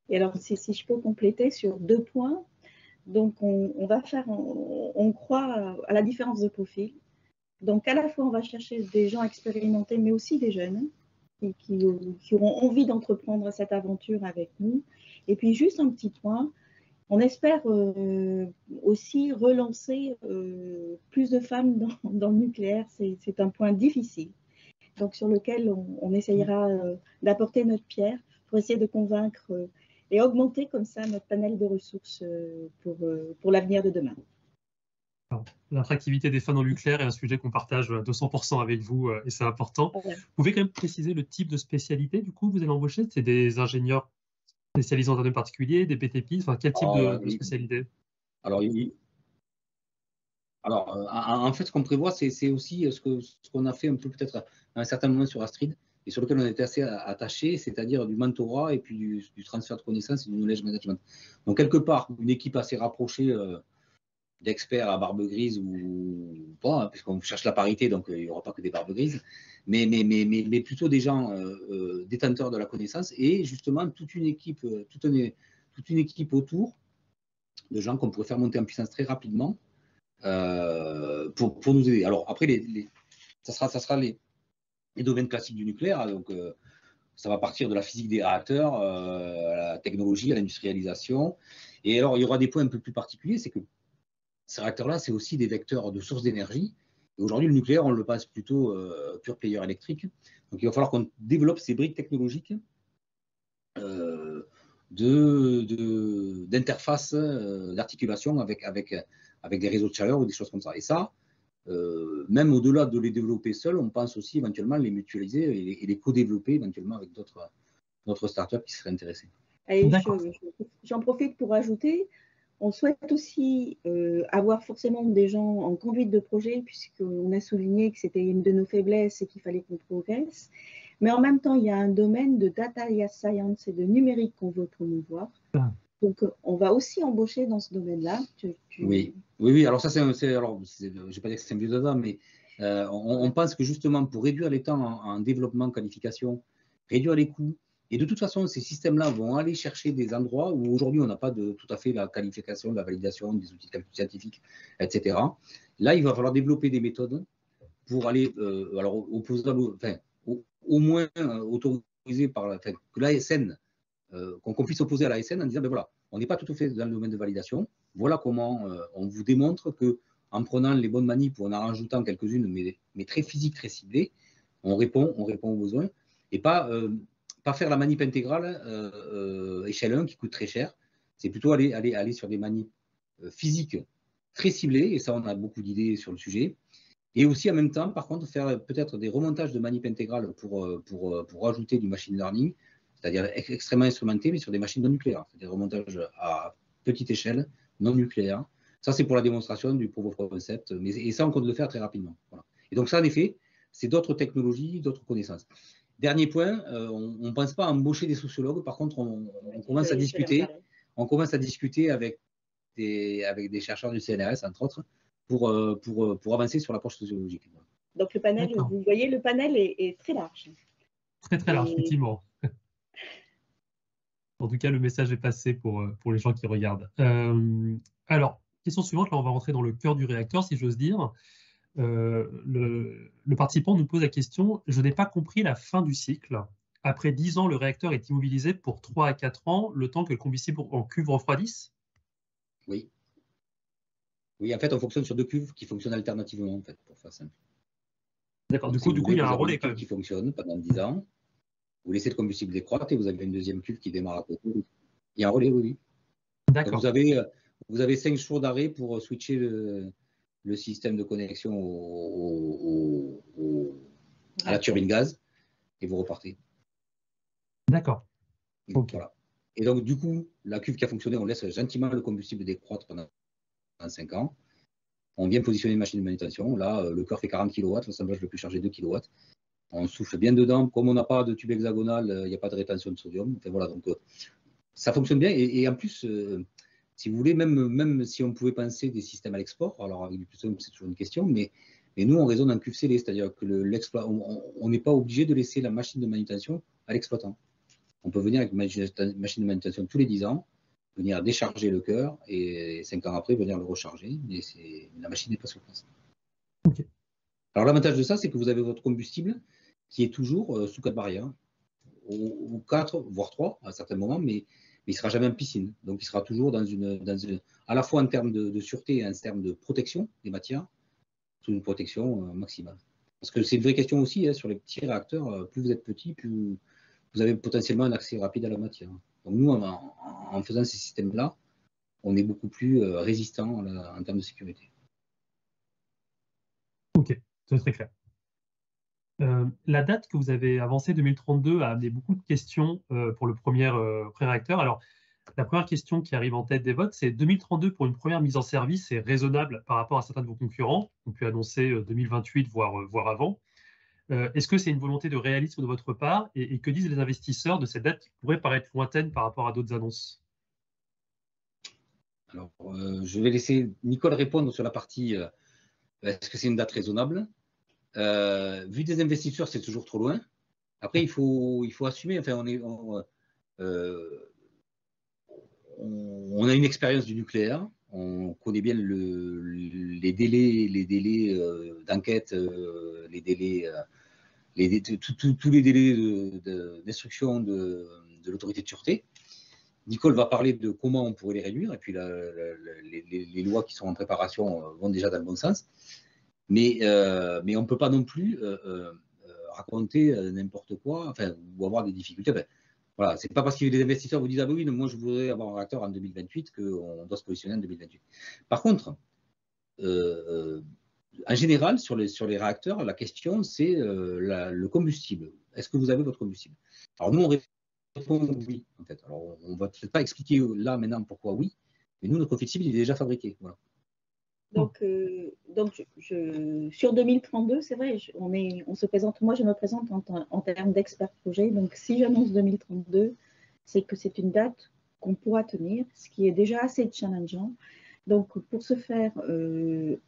Et alors, si je peux compléter sur 2 points. Donc, on croit à la différence de profil. Donc, à la fois, on va chercher des gens expérimentés, mais aussi des jeunes qui auront envie d'entreprendre cette aventure avec nous. Et puis, juste un petit point, on espère aussi relancer plus de femmes dans le nucléaire. C'est un point difficile, donc sur lequel on essayera d'apporter notre pierre pour essayer de convaincre et augmenter comme ça notre panel de ressources pour l'avenir de demain. L'attractivité des femmes dans le nucléaire est un sujet qu'on partage à 200% avec vous et c'est important. Vous pouvez quand même préciser le type de spécialité du coup vous allez embaucher? C'est des ingénieurs spécialisés dans un domaine particulier, des BTP, enfin quel type de spécialité? Alors, en fait, ce qu'on prévoit, c'est aussi ce qu'on a fait un peu peut-être à un certain moment sur Astrid et sur lequel on était assez attaché, c'est-à-dire du mentorat et puis du transfert de connaissances et du knowledge management. Donc, quelque part, une équipe assez rapprochée d'experts à barbe grise ou pas, hein, puisqu'on cherche la parité, donc il n'y aura pas que des barbes grises, mais plutôt des gens détenteurs de la connaissance et justement toute une équipe autour de gens qu'on pourrait faire monter en puissance très rapidement pour nous aider. Alors après, ça sera les domaines classiques du nucléaire, donc ça va partir de la physique des réacteurs, à la technologie, à l'industrialisation. Et alors, il y aura des points un peu plus particuliers, c'est que ces réacteurs-là, c'est aussi des vecteurs de sources d'énergie Et aujourd'hui, le nucléaire, on le passe plutôt pure player électrique. Donc, il va falloir qu'on développe ces briques technologiques d'interface, d'articulation avec des réseaux de chaleur ou des choses comme ça. Et ça, même au-delà de les développer seuls, on pense aussi éventuellement les mutualiser et les co-développer éventuellement avec d'autres startups qui seraient intéressées. J'en profite pour ajouter, on souhaite aussi avoir forcément des gens en conduite de projet, puisqu'on a souligné que c'était une de nos faiblesses et qu'il fallait qu'on progresse. Mais en même temps, il y a un domaine de data science et de numérique qu'on veut promouvoir. Donc, on va aussi embaucher dans ce domaine-là. Oui. Alors ça, je ne vais pas dire que c'est un vieux dada, mais on pense que justement, pour réduire les temps en développement, qualification, réduire les coûts, et de toute façon, ces systèmes-là vont aller chercher des endroits où aujourd'hui, on n'a pas tout à fait la qualification, la validation des outils de calcul scientifique, etc. Là, il va falloir développer des méthodes pour aller, au moins autorisé par que l'ASN, qu'on puisse opposer à l'ASN en disant, ben voilà, on n'est pas tout à fait dans le domaine de validation, voilà comment on vous démontre qu'en prenant les bonnes manips ou en rajoutant quelques-unes, mais très physiques, très ciblées, on répond aux besoins, et pas faire la manip intégrale échelle 1 qui coûte très cher, c'est plutôt aller sur des manips physiques très ciblées, et ça on a beaucoup d'idées sur le sujet. Et aussi en même temps, par contre, faire peut-être des remontages de manip intégrales pour ajouter du machine learning, c'est-à-dire extrêmement instrumenté, mais sur des machines non nucléaires, c'est-à-dire des remontages à petite échelle, non nucléaire. Ça, c'est pour la démonstration du proof of concept, et ça, on compte le faire très rapidement. Voilà. Et donc ça, en effet, c'est d'autres technologies, d'autres connaissances. Dernier point, on ne pense pas à embaucher des sociologues, par contre, on commence à discuter. On commence à discuter avec des chercheurs du CNRS, entre autres, pour avancer sur l'approche sociologique. Donc le panel, vous voyez, le panel est très large. Très très large, effectivement. En tout cas, le message est passé pour les gens qui regardent. Alors, question suivante, là on va rentrer dans le cœur du réacteur, si j'ose dire. Le participant nous pose la question, je n'ai pas compris la fin du cycle. Après 10 ans, le réacteur est immobilisé pour 3 à 4 ans, le temps que le combustible en cuve refroidisse? Oui. Oui, en fait, on fonctionne sur 2 cuves qui fonctionnent alternativement, en fait, pour faire simple. D'accord, du coup, il y a un relais quand même. Qui fonctionne pendant 10 ans. Vous laissez le combustible décroître et vous avez une deuxième cuve qui démarre à côté. Il y a un relais, oui. D'accord. Vous avez 5 jours d'arrêt pour switcher le système de connexion à la turbine gaz et vous repartez. D'accord. Okay. Voilà. Et donc, du coup, la cuve qui a fonctionné, on laisse gentiment le combustible décroître pendant 5 ans. On vient positionner une machine de manutention. Là, le cœur fait 40 kW, l'assemblage le plus chargé 2 kW. On souffle bien dedans. Comme on n'a pas de tube hexagonal, il n'y a pas de rétention de sodium. Enfin, voilà, donc ça fonctionne bien. Et en plus, si vous voulez, même si on pouvait penser des systèmes à l'export, alors avec du plutonium, c'est toujours une question, mais nous, on raisonne en cuve scellée, c'est-à-dire que on n'est pas obligé de laisser la machine de manutention à l'exploitant. On peut venir avec une machine de manutention tous les 10 ans, venir décharger le cœur et 5 ans après, venir le recharger, mais la machine n'est pas sur place. Okay. Alors l'avantage de ça, c'est que vous avez votre combustible qui est toujours sous 4 barrières, ou 4, voire 3 à certains moments, mais il ne sera jamais en piscine. Donc il sera toujours dans une à la fois en termes de sûreté et en termes de protection des matières, sous une protection maximale. Parce que c'est une vraie question aussi, sur les petits réacteurs, plus vous êtes petit, plus vous avez potentiellement un accès rapide à la matière. Donc nous, en faisant ces systèmes-là, on est beaucoup plus résistant en termes de sécurité. Ok, c'est très clair. La date que vous avez avancée, 2032, a amené beaucoup de questions pour le premier pré-réacteur. Alors, la première question qui arrive en tête des votes, c'est 2032 pour une première mise en service, c'est raisonnable par rapport à certains de vos concurrents, qui ont pu annoncer 2028, voire avant. Est-ce que c'est une volonté de réalisme de votre part et que disent les investisseurs de cette date qui pourrait paraître lointaine par rapport à d'autres annonces? Alors, je vais laisser Nicole répondre sur la partie est-ce que c'est une date raisonnable? Vu des investisseurs, c'est toujours trop loin. Après, il faut assumer. Enfin, on a une expérience du nucléaire. On connaît bien les délais d'enquête, tous les délais d'instruction de l'autorité de sûreté. Nicole va parler de comment on pourrait les réduire, et puis les lois qui sont en préparation vont déjà dans le bon sens. Mais on ne peut pas non plus raconter n'importe quoi, enfin, ou avoir des difficultés. Enfin, voilà, c'est pas parce que des investisseurs vous disent ah ben oui, moi je voudrais avoir un réacteur en 2028 qu'on doit se positionner en 2028. Par contre, en général, sur les réacteurs, la question c'est le combustible. Est-ce que vous avez votre combustible? Alors nous, on répond oui, en fait. Alors on ne va peut-être pas expliquer là maintenant pourquoi oui, mais nous, notre combustible, il est déjà fabriqué. Voilà. Donc sur 2032, c'est vrai, on se présente, moi je me présente en termes d'expert projet. Donc si j'annonce 2032, c'est que c'est une date qu'on pourra tenir, ce qui est déjà assez challengeant. Donc pour ce faire,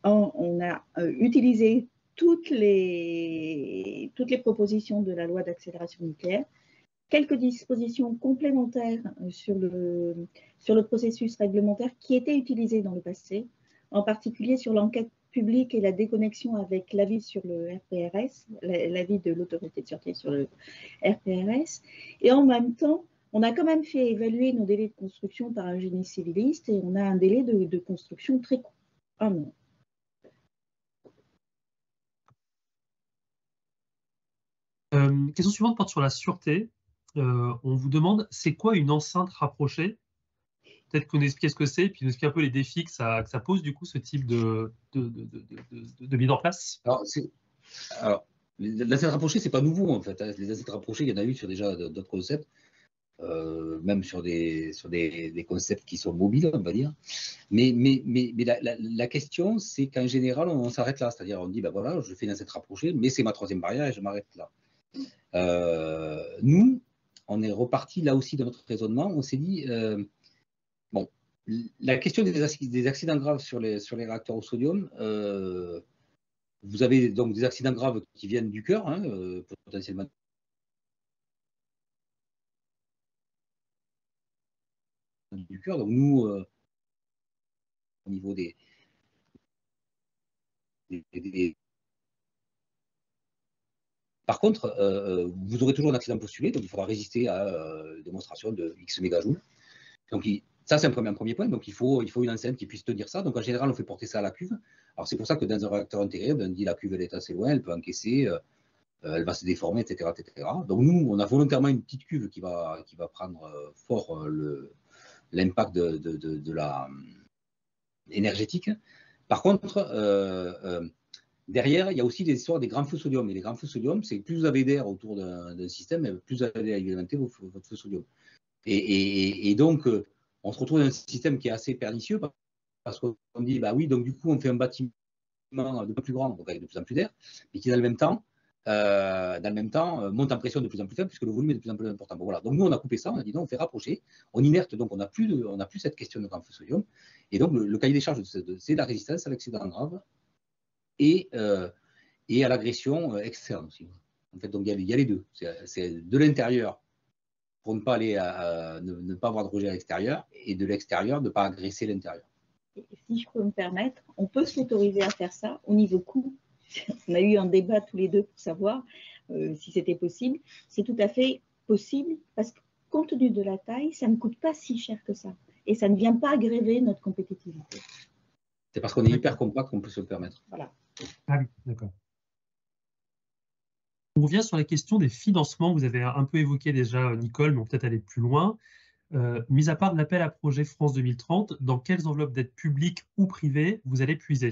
on a utilisé toutes les propositions de la loi d'accélération nucléaire, quelques dispositions complémentaires sur le processus réglementaire qui étaient utilisées dans le passé, en particulier sur l'enquête publique et la déconnexion avec l'avis sur le RPRS, l'avis de l'autorité de sûreté sur le RPRS. Et en même temps, on a quand même fait évaluer nos délais de construction par un génie civiliste et on a un délai de construction très court, 1 an. Question suivante porte sur la sûreté. On vous demande, c'est quoi une enceinte rapprochée? Peut-être qu'on explique ce que c'est, puis nous explique un peu les défis que ça pose, du coup, ce type de mise en place. Alors, les assets rapprochés, c'est pas nouveau, en fait. Hein. Les assets rapprochés, il y en a eu sur déjà d'autres concepts, même sur des concepts qui sont mobiles, on va dire. Mais la question, c'est qu'en général, on s'arrête là. C'est-à-dire, on dit, ben voilà, je fais une asset rapprochée, mais c'est ma troisième barrière et je m'arrête là. Nous, on est reparti là aussi de notre raisonnement. On s'est dit, bon, la question des accidents graves sur les réacteurs au sodium, vous avez donc des accidents graves qui viennent du cœur, hein, potentiellement du cœur. Donc nous, au niveau des Par contre, vous aurez toujours un accident postulé, donc il faudra résister à une démonstration de X mégajoules. Donc ça, c'est un premier point. Donc il faut une enceinte qui puisse tenir ça. Donc en général, on fait porter ça à la cuve. Alors c'est pour ça que dans un réacteur intégré, on dit la cuve elle est assez loin, elle peut encaisser, elle va se déformer, etc., etc. Donc nous, on a volontairement une petite cuve qui va prendre fort l'impact de la énergétique. Par contre, derrière, il y a aussi des histoires des grands feux sodium. Et les grands feux sodium, c'est que plus vous avez d'air autour d'un système, plus vous allez alimenter votre feu sodium. Et donc, on se retrouve dans un système qui est assez pernicieux parce qu'on dit, bah oui, donc du coup, on fait un bâtiment de plus grand, donc avec de plus en plus d'air, mais qui dans le même temps monte en pression de plus en plus faible puisque le volume est de plus en plus important. Bon, voilà. Donc nous, on a coupé ça, on a dit non, on fait rapprocher, on inerte, donc on n'a plus cette question de grand feu sodium. Et donc, le cahier des charges, c'est la résistance à l'accident grave et à l'agression externe aussi. En fait, donc il y a les deux. C'est de l'intérieur pour ne pas ne pas avoir de rejet à l'extérieur et de l'extérieur de ne pas agresser l'intérieur. Si je peux me permettre, on peut s'autoriser à faire ça au niveau coût. On a eu un débat tous les deux pour savoir si c'était possible. C'est tout à fait possible parce que compte tenu de la taille, ça ne coûte pas si cher que ça et ça ne vient pas aggraver notre compétitivité. C'est parce qu'on est hyper compact qu'on peut se le permettre. Voilà. Ah oui, d'accord. On revient sur la question des financements. Vous avez un peu évoqué déjà, Nicole, mais on peut peut-être aller plus loin. Mis à part l'appel à projet France 2030, dans quelles enveloppes d'aide publique ou privée vous allez puiser?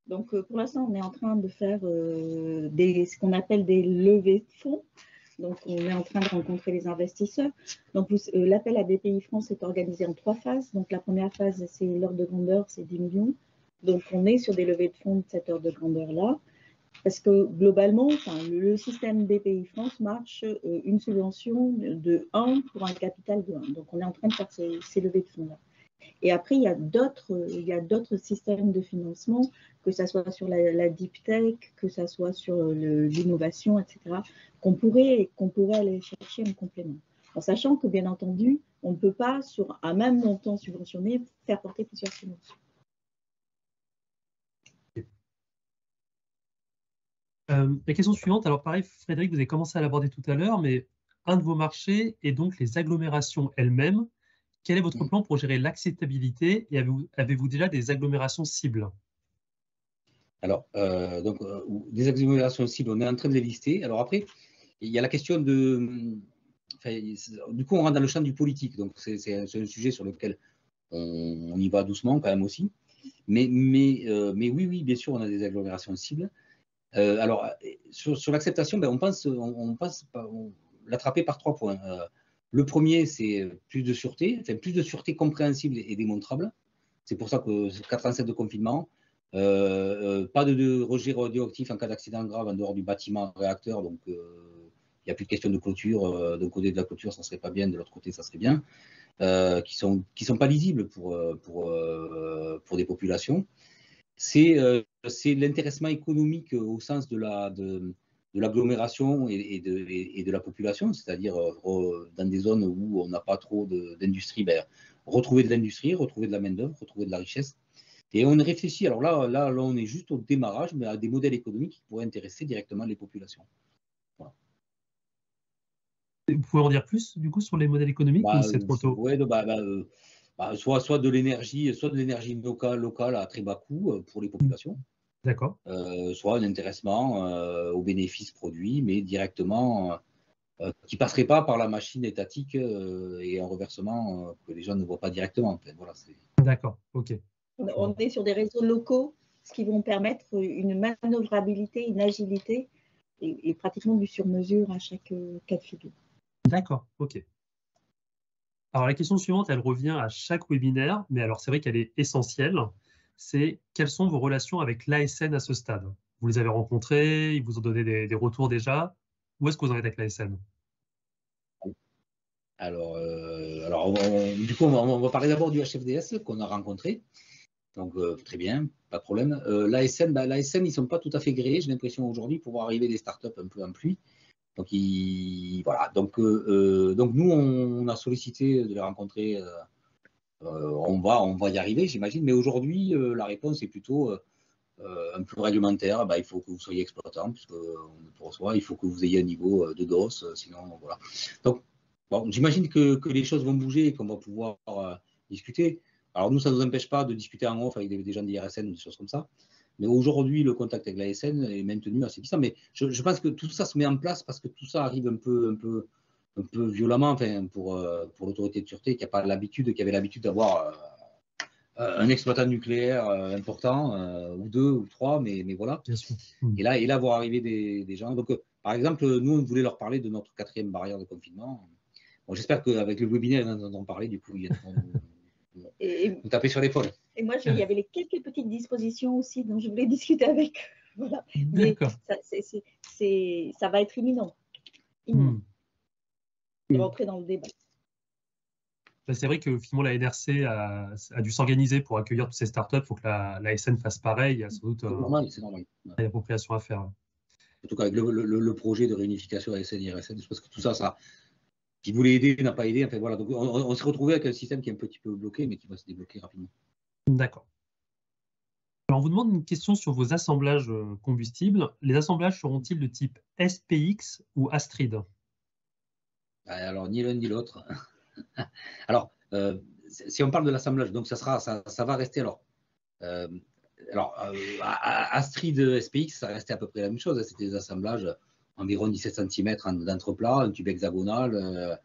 Donc, pour l'instant, on est en train de faire ce qu'on appelle des levées de fonds. Donc, on est en train de rencontrer les investisseurs. Donc, l'appel à BPI-France est organisé en 3 phases. Donc, la première phase, c'est l'ordre de grandeur, c'est 10 millions. Donc, on est sur des levées de fonds de cette ordre de grandeur-là. Parce que globalement, le système BPI-France marche une subvention de 1 pour un capital de 1. Donc, on est en train de faire ces levées de fonds-là. Et après, il y a d'autres systèmes de financement, que ce soit sur la deep tech, que ce soit sur l'innovation, etc., qu'on pourrait aller chercher en complément. En sachant que, bien entendu, on ne peut pas, sur un même montant subventionné, faire porter plusieurs subventions. La question suivante, alors pareil, Frédéric, vous avez commencé à l'aborder tout à l'heure, mais un de vos marchés est donc les agglomérations elles-mêmes. Quel est votre plan pour gérer l'acceptabilité et avez-vous déjà des agglomérations cibles? Alors, des agglomérations cibles, on est en train de les lister. Alors après, il y a la question de... Enfin, du coup, on rentre dans le champ du politique. Donc, c'est un sujet sur lequel on y va doucement quand même aussi. Mais oui, bien sûr, on a des agglomérations cibles. Alors, sur l'acceptation, on pense l'attraper par 3 points. Le premier, c'est plus de sûreté compréhensible et démontrable. C'est pour ça que 4 ans 7 de confinement, pas de rejet radioactif en cas d'accident grave en dehors du bâtiment réacteur, donc il n'y a plus de question de clôture. D'un côté de la clôture, ça ne serait pas bien, de l'autre côté, ça serait bien, qui sont pas lisibles pour des populations. C'est l'intéressement économique au sens de l'agglomération et de la population, c'est-à-dire dans des zones où on n'a pas trop d'industrie, retrouver de l'industrie, retrouver de la main-d'œuvre, retrouver de la richesse. Et on réfléchit, alors là, on est juste au démarrage, mais à des modèles économiques qui pourraient intéresser directement les populations. Voilà. Vous pouvez en dire plus, du coup, sur les modèles économiques ou c'est trop tôt? Ouais, soit de l'énergie locale à très bas coût pour les populations. D'accord. Soit un intéressement aux bénéfices produits, mais directement, qui ne passerait pas par la machine étatique et un reversement que les gens ne voient pas directement. En fait. Voilà, d'accord, ok. On est sur des réseaux locaux, ce qui vont permettre une manœuvrabilité, une agilité et pratiquement du sur-mesure à chaque cas de figure. D'accord, ok. Alors la question suivante, elle revient à chaque webinaire, mais alors c'est vrai qu'elle est essentielle. C'est quelles sont vos relations avec l'ASN à ce stade? Vous les avez rencontrés, ils vous ont donné des retours déjà? Où est-ce que vous en êtes avec l'ASN? Alors, du coup, on va parler d'abord du HFDS qu'on a rencontré. Donc, très bien, pas de problème. L'ASN, ils ne sont pas tout à fait gréés, j'ai l'impression, aujourd'hui, pour voir arriver des startups un peu en pluie. Donc, voilà. Donc, nous, on a sollicité de les rencontrer. On va y arriver, j'imagine. Mais aujourd'hui, la réponse est plutôt un peu réglementaire. Il faut que vous soyez exploitant, puisque pour soi, il faut que vous ayez un niveau de DOS. Sinon, voilà. Donc, bon, j'imagine que les choses vont bouger et qu'on va pouvoir discuter. Alors, nous, ça ne nous empêche pas de discuter en off avec des gens d'IRSN ou des choses comme ça. Mais aujourd'hui, le contact avec la SN est maintenu assez puissant. Mais je pense que tout ça se met en place parce que tout ça arrive un peu violemment, enfin, pour l'autorité de sûreté qui avait l'habitude d'avoir un exploitant nucléaire important, ou 2 ou 3, mais voilà. Bien sûr. Et là, voir arriver des gens. Donc, par exemple, nous, on voulait leur parler de notre 4e barrière de confinement. Bon, j'espère qu'avec le webinaire, ils en entendront parler. Du coup, ils vont nous taper sur l'épaule. Et moi, il y avait les quelques petites dispositions aussi dont je voulais discuter avec. Voilà. Mais ça va être imminent. De rentrer dans le débat. C'est vrai que finalement la NRC a dû s'organiser pour accueillir toutes ces startups. Il faut que la SN fasse pareil. Il y a sans doute c'est normal. Une appropriation à faire. Surtout qu'avec le projet de réunification ASN-IRSN, je pense que tout ça qui voulait aider n'a pas aidé. Enfin, voilà. Donc, on s'est retrouvé avec un système qui est un petit peu bloqué, mais qui va se débloquer rapidement. D'accord. Alors, on vous demande une question sur vos assemblages combustibles. Les assemblages seront-ils de type SPX ou Astrid? Alors, ni l'un ni l'autre. Alors, si on parle de l'assemblage, donc ça va rester Astrid SPX, ça restait à peu près la même chose. C'était des assemblages environ 17 cm d'entreplat, un tube hexagonal,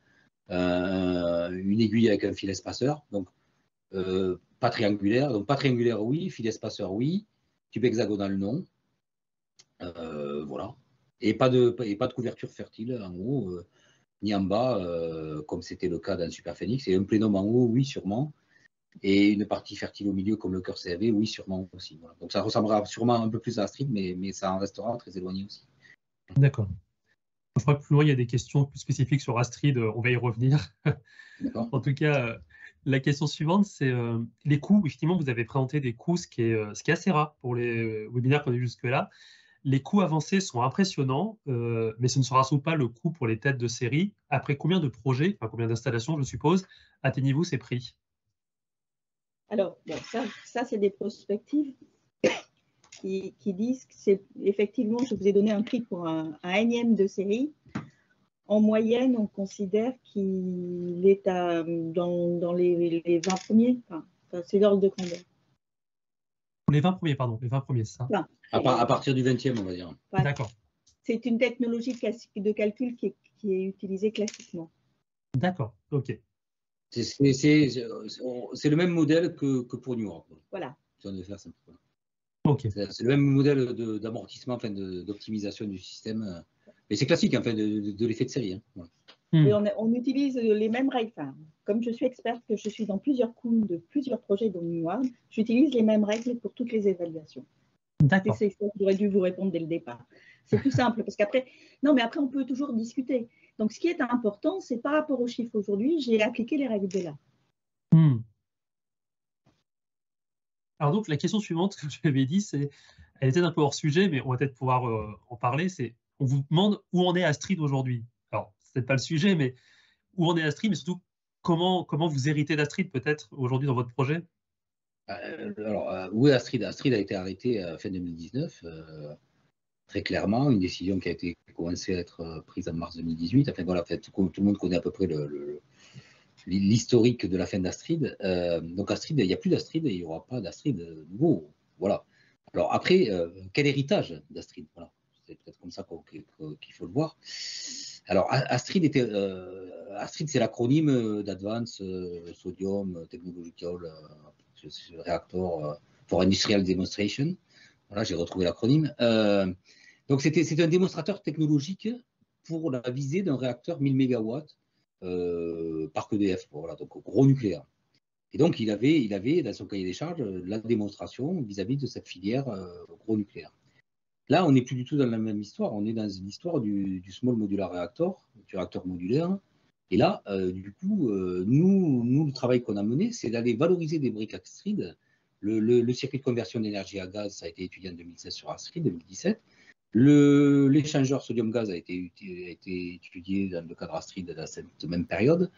une aiguille avec un fil espaceur. Donc, pas triangulaire. Donc, pas triangulaire, oui. Fil espaceur, oui. Tube hexagonal, non. Voilà. Et pas de couverture fertile en haut, ni en bas, comme c'était le cas dans Super Phoenix. Et un plénum en haut, oui, sûrement. Et une partie fertile au milieu, comme le cœur CV, oui, sûrement aussi. Voilà. Donc, ça ressemblera sûrement un peu plus à Astrid, mais ça en restera très éloigné aussi. D'accord. Je crois que plus loin, il y a des questions plus spécifiques sur Astrid. On va y revenir. En tout cas, la question suivante, c'est les coûts. Effectivement, vous avez présenté des coûts, ce qui est assez rare pour les webinaires qu'on a eu jusque-là. Les coûts avancés sont impressionnants, mais ce ne sera sans doute pas le coût pour les têtes de série. Après combien de projets, enfin combien d'installations, je suppose, atteignez-vous ces prix? Alors, bon, ça c'est des perspectives qui disent que c'est effectivement, je vous ai donné un prix pour un énième de série. En moyenne, on considère qu'il est dans les 20 premiers. Enfin, c'est l'ordre de grandeur. Les 20 premiers, pardon, les 20 premiers, c'est ça. Enfin, À partir du 20e, on va dire. voilà. D'accord, C'est une technologie de calcul qui est utilisée classiquement. d'accord, ok. C'est le même modèle que pour New York. Voilà. Si on devait faire simple. Ok. C'est le même modèle d'amortissement, enfin, d'optimisation du système. Mais c'est classique, enfin, de l'effet de série. Hein. Voilà. Et on utilise les mêmes règles. Enfin, comme je suis experte, que je suis dans plusieurs coups de plusieurs projets dont New York, j'utilise les mêmes règles pour toutes les évaluations. D'accord. C'est ça que j'aurais dû vous répondre dès le départ. C'est plus simple parce qu'après, non, mais après, on peut toujours discuter. Donc, ce qui est important, c'est par rapport aux chiffres aujourd'hui, j'ai appliqué les règles de l'art. Alors donc, la question suivante, comme je l'avais dit, elle était un peu hors sujet, mais on va peut-être pouvoir en parler, on vous demande où en est Astrid aujourd'hui. Alors, c'est peut-être pas le sujet, mais où en est Astrid, mais surtout, comment vous héritez d'Astrid peut-être aujourd'hui dans votre projet? Alors, où est Astrid? Astrid a été arrêtée fin 2019, très clairement, une décision qui a commencé à être prise en mars 2018. Enfin voilà, tout le monde connaît à peu près l'historique de la fin d'Astrid. Donc Astrid, il n'y a plus d'Astrid et il n'y aura pas d'Astrid nouveau. Voilà. Alors après, quel héritage d'Astrid? Voilà. C'est peut-être comme ça qu'il faut le voir. Alors Astrid, c'est l'acronyme d'Advanced Sodium Technological Reactor for Industrial Demonstration. Voilà, j'ai retrouvé l'acronyme. Donc c'est un démonstrateur technologique pour la visée d'un réacteur 1000 MW parc EDF, voilà, donc gros nucléaire. Et donc il avait dans son cahier des charges la démonstration vis-à-vis de cette filière gros nucléaire. Là, on n'est plus du tout dans la même histoire, on est dans une histoire du Small Modular Reactor, du réacteur modulaire. Et là, du coup, nous, le travail qu'on a mené, c'est d'aller valoriser des briques Astrid. Le circuit de conversion d'énergie à gaz, ça a été étudié en 2016 sur Astrid, 2017. L'échangeur sodium-gaz a été étudié dans le cadre Astrid dans cette même période.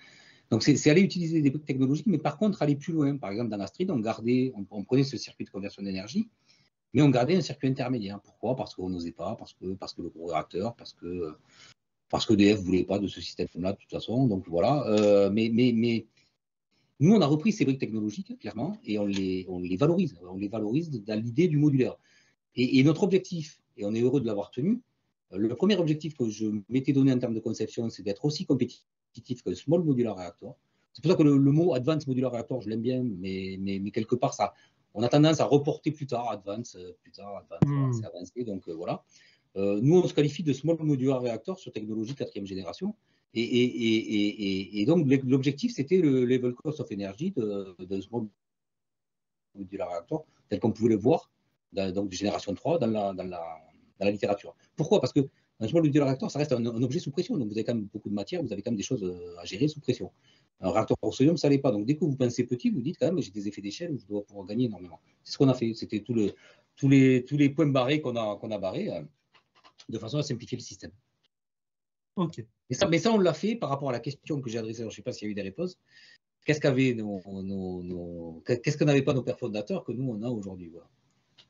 Donc, c'est aller utiliser des briques technologiques, mais par contre, aller plus loin. Par exemple, dans Astrid, on prenait ce circuit de conversion d'énergie, mais on gardait un circuit intermédiaire. Pourquoi? Parce qu'on n'osait pas, parce que le gros réacteur, parce que EDF ne voulait pas de ce système-là, de toute façon. Donc, voilà. Mais nous, on a repris ces briques technologiques, clairement, et on les valorise. On les valorise dans l'idée du modulaire. Et notre objectif, et on est heureux de l'avoir tenu, le premier objectif que je m'étais donné en termes de conception, c'est d'être aussi compétitif que Small Modular Reactor. C'est pour ça que le mot Advanced Modular Reactor, je l'aime bien, mais quelque part, on a tendance à reporter plus tard, Advanced, voilà, c'est avancé, donc voilà. Nous, on se qualifie de Small Modular Reactor sur technologie 4e génération. Et donc, l'objectif, c'était le level cost of energy de Small Modular Reactor, tel qu'on pouvait le voir donc de génération 3 dans la littérature. Pourquoi? Parce que un small modular réacteur, ça reste un objet sous pression. Donc vous avez quand même beaucoup de matière, vous avez quand même des choses à gérer sous pression. Un réacteur au sodium, ça ne l'est pas. Donc dès que vous pensez petit, vous dites quand même j'ai des effets d'échelle où je dois pouvoir gagner énormément. C'est ce qu'on a fait. C'était tous les points barrés qu'on a barrés de façon à simplifier le système. Ok. Mais ça, on l'a fait par rapport à la question que j'ai adressée. Alors, je ne sais pas s'il y a eu des réponses. Qu'est-ce qu'on n'avait pas nos pères fondateurs que nous, on a aujourd'hui, voilà.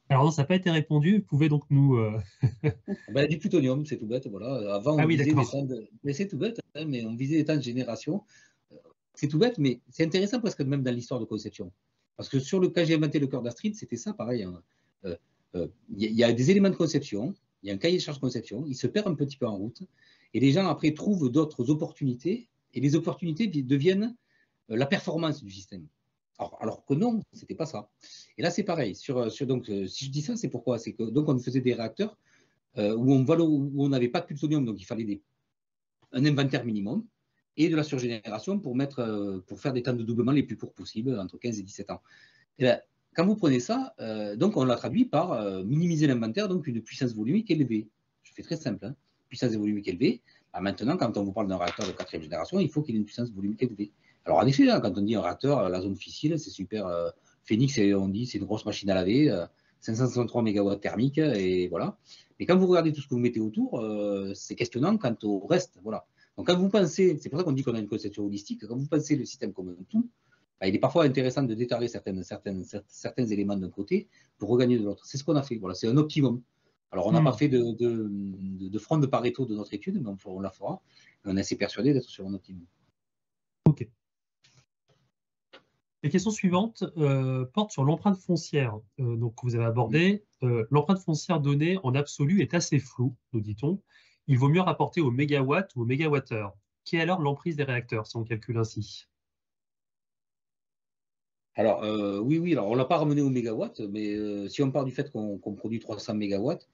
Alors non, ça n'a pas été répondu. Vous pouvez donc nous... Du plutonium, c'est tout bête. Voilà. Avant, on visait des temps mais c'est tout bête, hein, mais on visait des temps de génération. C'est tout bête, mais c'est intéressant parce que même dans l'histoire de conception. Parce que quand j'ai inventé le cœur d'Astrid, c'était ça, pareil. Il y a des éléments de conception, il y a un cahier de charge de conception, il se perd un petit peu en route, et les gens après trouvent d'autres opportunités, et les opportunités deviennent la performance du système. Alors que non, c'était pas ça. Et là, c'est pareil. Donc, si je dis ça, c'est pourquoi? C'est que donc on faisait des réacteurs où on n'avait pas de plutonium, donc il fallait un inventaire minimum et de la surgénération pour faire des temps de doublement les plus courts possibles, entre 15 et 17 ans. Et là, quand vous prenez ça, donc on l'a traduit par minimiser l'inventaire, donc une puissance volumique élevée. Je fais très simple, hein. Puissance volumique élevée. Maintenant, quand on vous parle d'un réacteur de 4e génération, il faut qu'il ait une puissance volumique élevée. Alors en effet, hein, quand on dit un réacteur, la zone fissile, c'est super. Phoenix, on dit c'est une grosse machine à laver, 563 MW thermique, et voilà. Mais quand vous regardez tout ce que vous mettez autour, c'est questionnant quant au reste. Voilà. Donc quand vous pensez, c'est pour ça qu'on dit qu'on a une conception holistique, quand vous pensez le système comme un tout, il est parfois intéressant de détailler certains éléments d'un côté pour regagner de l'autre. C'est ce qu'on a fait. Voilà, c'est un optimum. Alors on n'a pas fait de front de Pareto de notre étude, mais on la fera. Et on est assez persuadé d'être sur un optimum. Ok. Les questions suivantes portent sur l'empreinte foncière. Donc, vous avez abordé, l'empreinte foncière donnée en absolu est assez floue, nous dit-on. Il vaut mieux rapporter au mégawatt ou au mégawattheure. Quelle est alors l'emprise des réacteurs, si on calcule ainsi? Alors, oui, alors on ne l'a pas ramené au mégawatt, mais si on part du fait qu'on produit 300 mégawatts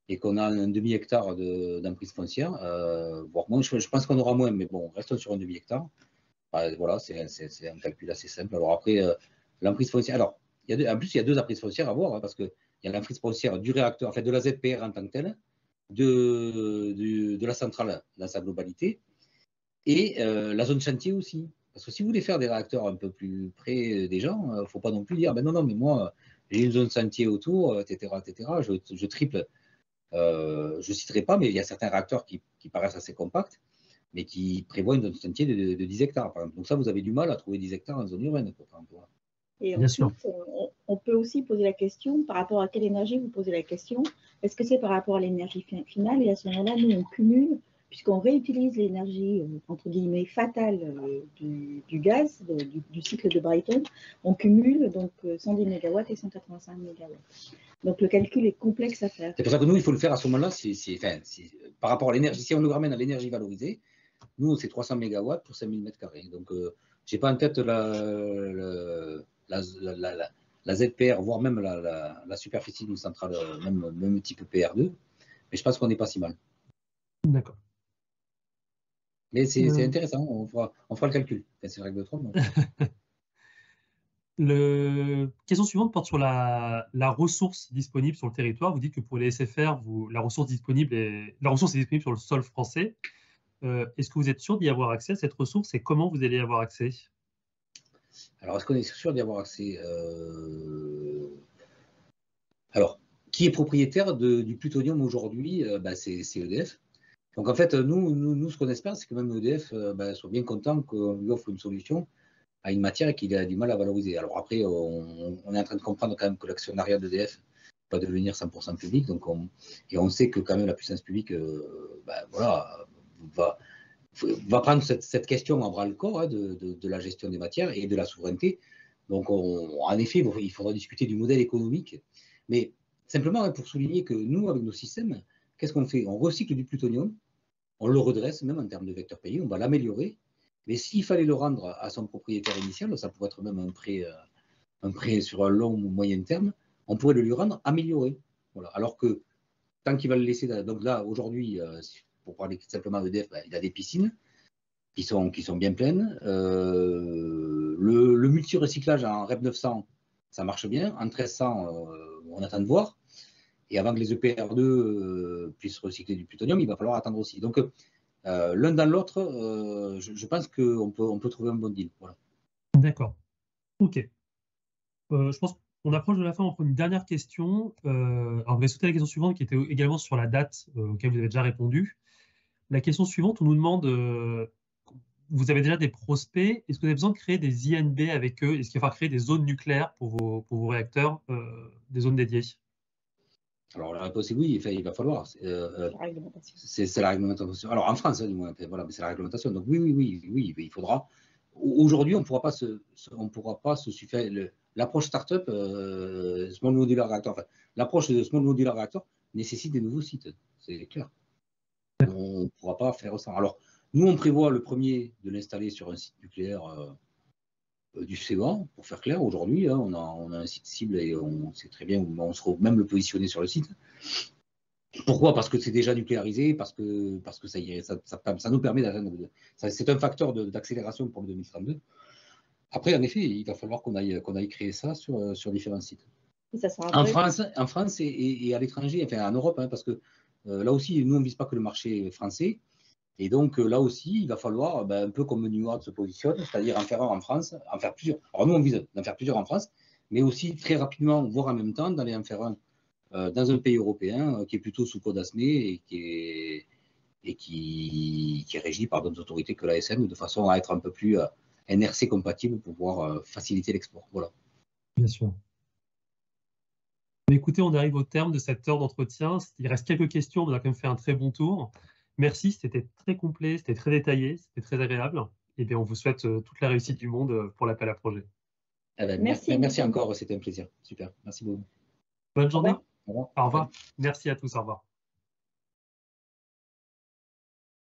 et qu'on a un demi-hectare d'emprise foncière, voire moins, je pense qu'on aura moins, mais bon, restons sur un demi-hectare. Voilà, c'est un calcul assez simple. Alors après, l'emprise foncière, alors, en plus, il y a deux emprises foncières à voir, hein, parce qu'il y a l'emprise foncière du réacteur, en fait, de la ZPR en tant que telle, de la centrale dans sa globalité, et la zone chantier aussi. Parce que si vous voulez faire des réacteurs un peu plus près des gens, il ne faut pas non plus dire, ben non, mais moi, j'ai une zone chantier autour, etc., etc., je triple. Je ne citerai pas, mais il y a certains réacteurs qui paraissent assez compacts, mais qui prévoient une zone chantier de 10 hectares, par exemple. Donc ça, vous avez du mal à trouver 10 hectares en zone urbaine, par exemple. Et Bien sûr. ensuite, on peut aussi poser la question, par rapport à quelle énergie vous posez la question, est-ce que c'est par rapport à l'énergie finale? Et à ce moment-là, nous, on cumule, puisqu'on réutilise l'énergie, entre guillemets, fatale du gaz, du cycle de Brighton, on cumule donc 110 MW et 185 MW. Donc le calcul est complexe à faire. C'est pour ça que nous, il faut le faire à ce moment-là, par rapport à l'énergie. Si on le ramène à l'énergie valorisée, nous, c'est 300 MW pour 5000 m². Donc, je n'ai pas en tête la ZPR, voire même la superficie d'une centrale, même type PR2, mais je pense qu'on n'est pas si mal. D'accord. Mais c'est intéressant, on fera le calcul. Enfin, c'est règle de 3. La question suivante porte sur la ressource disponible sur le territoire. Vous dites que pour les SFR, la ressource est disponible sur le sol français. Est-ce que vous êtes sûr d'y avoir accès à cette ressource et comment vous allez y avoir accès? Alors, est-ce qu'on est sûr d'y avoir accès? Alors, qui est propriétaire du plutonium aujourd'hui? C'est EDF. Donc, en fait, nous ce qu'on espère, c'est que même EDF soit bien content qu'on lui offre une solution à une matière qu'il a du mal à valoriser. Alors après, on est en train de comprendre quand même que l'actionnariat d'EDF va devenir 100% public. Donc on sait que quand même la puissance publique va prendre cette question en bras-le-corps, hein, de la gestion des matières et de la souveraineté. Donc en effet, il faudra discuter du modèle économique. Mais simplement, hein, pour souligner que nous, avec nos systèmes, qu'est-ce qu'on fait? On recycle du plutonium, on le redresse même en termes de vecteur payé, on va l'améliorer. Mais s'il fallait le rendre à son propriétaire initial, ça pourrait être même un prêt sur un long ou moyen terme, on pourrait le lui rendre amélioré. Voilà. Alors que tant qu'il va le laisser, donc là, aujourd'hui, pour parler simplement d'EDF, il a des piscines qui sont bien pleines. Le multi-recyclage en REP 900, ça marche bien. En 1300, on attend de voir. Et avant que les EPR2 puissent recycler du plutonium, il va falloir attendre aussi. Donc, l'un dans l'autre, je pense qu'on peut trouver un bon deal. Voilà. D'accord. OK. Je pense qu'on approche de la fin. On prend une dernière question. Alors, je vais sauter la question suivante qui était également sur la date auquel vous avez déjà répondu. La question suivante, on nous demande, vous avez déjà des prospects, est-ce que vous avez besoin de créer des INB avec eux? Est-ce qu'il va falloir créer des zones nucléaires pour vos réacteurs, des zones dédiées? Alors la réponse est oui, enfin, il va falloir. C'est la réglementation. Alors en France, hein, du moins, voilà, mais c'est la réglementation. Donc oui, il faudra. Aujourd'hui, on ne pourra pas se suffire. L'approche start-up, small modular reactor, enfin, l'approche de small modular reactor nécessite des nouveaux sites, c'est clair. On ne pourra pas faire ça. Alors nous, on prévoit le premier de l'installer sur un site nucléaire du CEA, pour faire clair, aujourd'hui, hein, on a un site cible et on sait très bien où on se même le positionner sur le site. Pourquoi? Parce que c'est déjà nucléarisé, parce que ça nous permet d'atteindre. C'est un facteur d'accélération pour le 2032. Après, en effet, il va falloir qu'on aille créer ça sur différents sites. En France et à l'étranger, enfin en Europe, hein, parce que là aussi, nous, on ne vise pas que le marché français. Et donc là aussi, il va falloir, un peu comme Nuad se positionne, c'est-à-dire en faire un en France, en faire plusieurs. Alors nous, on vise d'en faire plusieurs en France, mais aussi très rapidement, voire en même temps, d'aller en faire un dans un pays européen qui est plutôt sous code ASME et qui est régi par d'autres autorités que l'ASN, de façon à être un peu plus NRC compatible pour pouvoir faciliter l'export. Voilà. Bien sûr. Mais écoutez, on arrive au terme de cette heure d'entretien. Il reste quelques questions, on a quand même fait un très bon tour. Merci, c'était très complet, c'était très détaillé, c'était très agréable. Et bien, on vous souhaite toute la réussite du monde pour l'appel à projet. Eh ben, merci encore, c'était un plaisir. Super, merci beaucoup. Bonne journée. Au revoir. Au revoir. Merci à tous. Au revoir.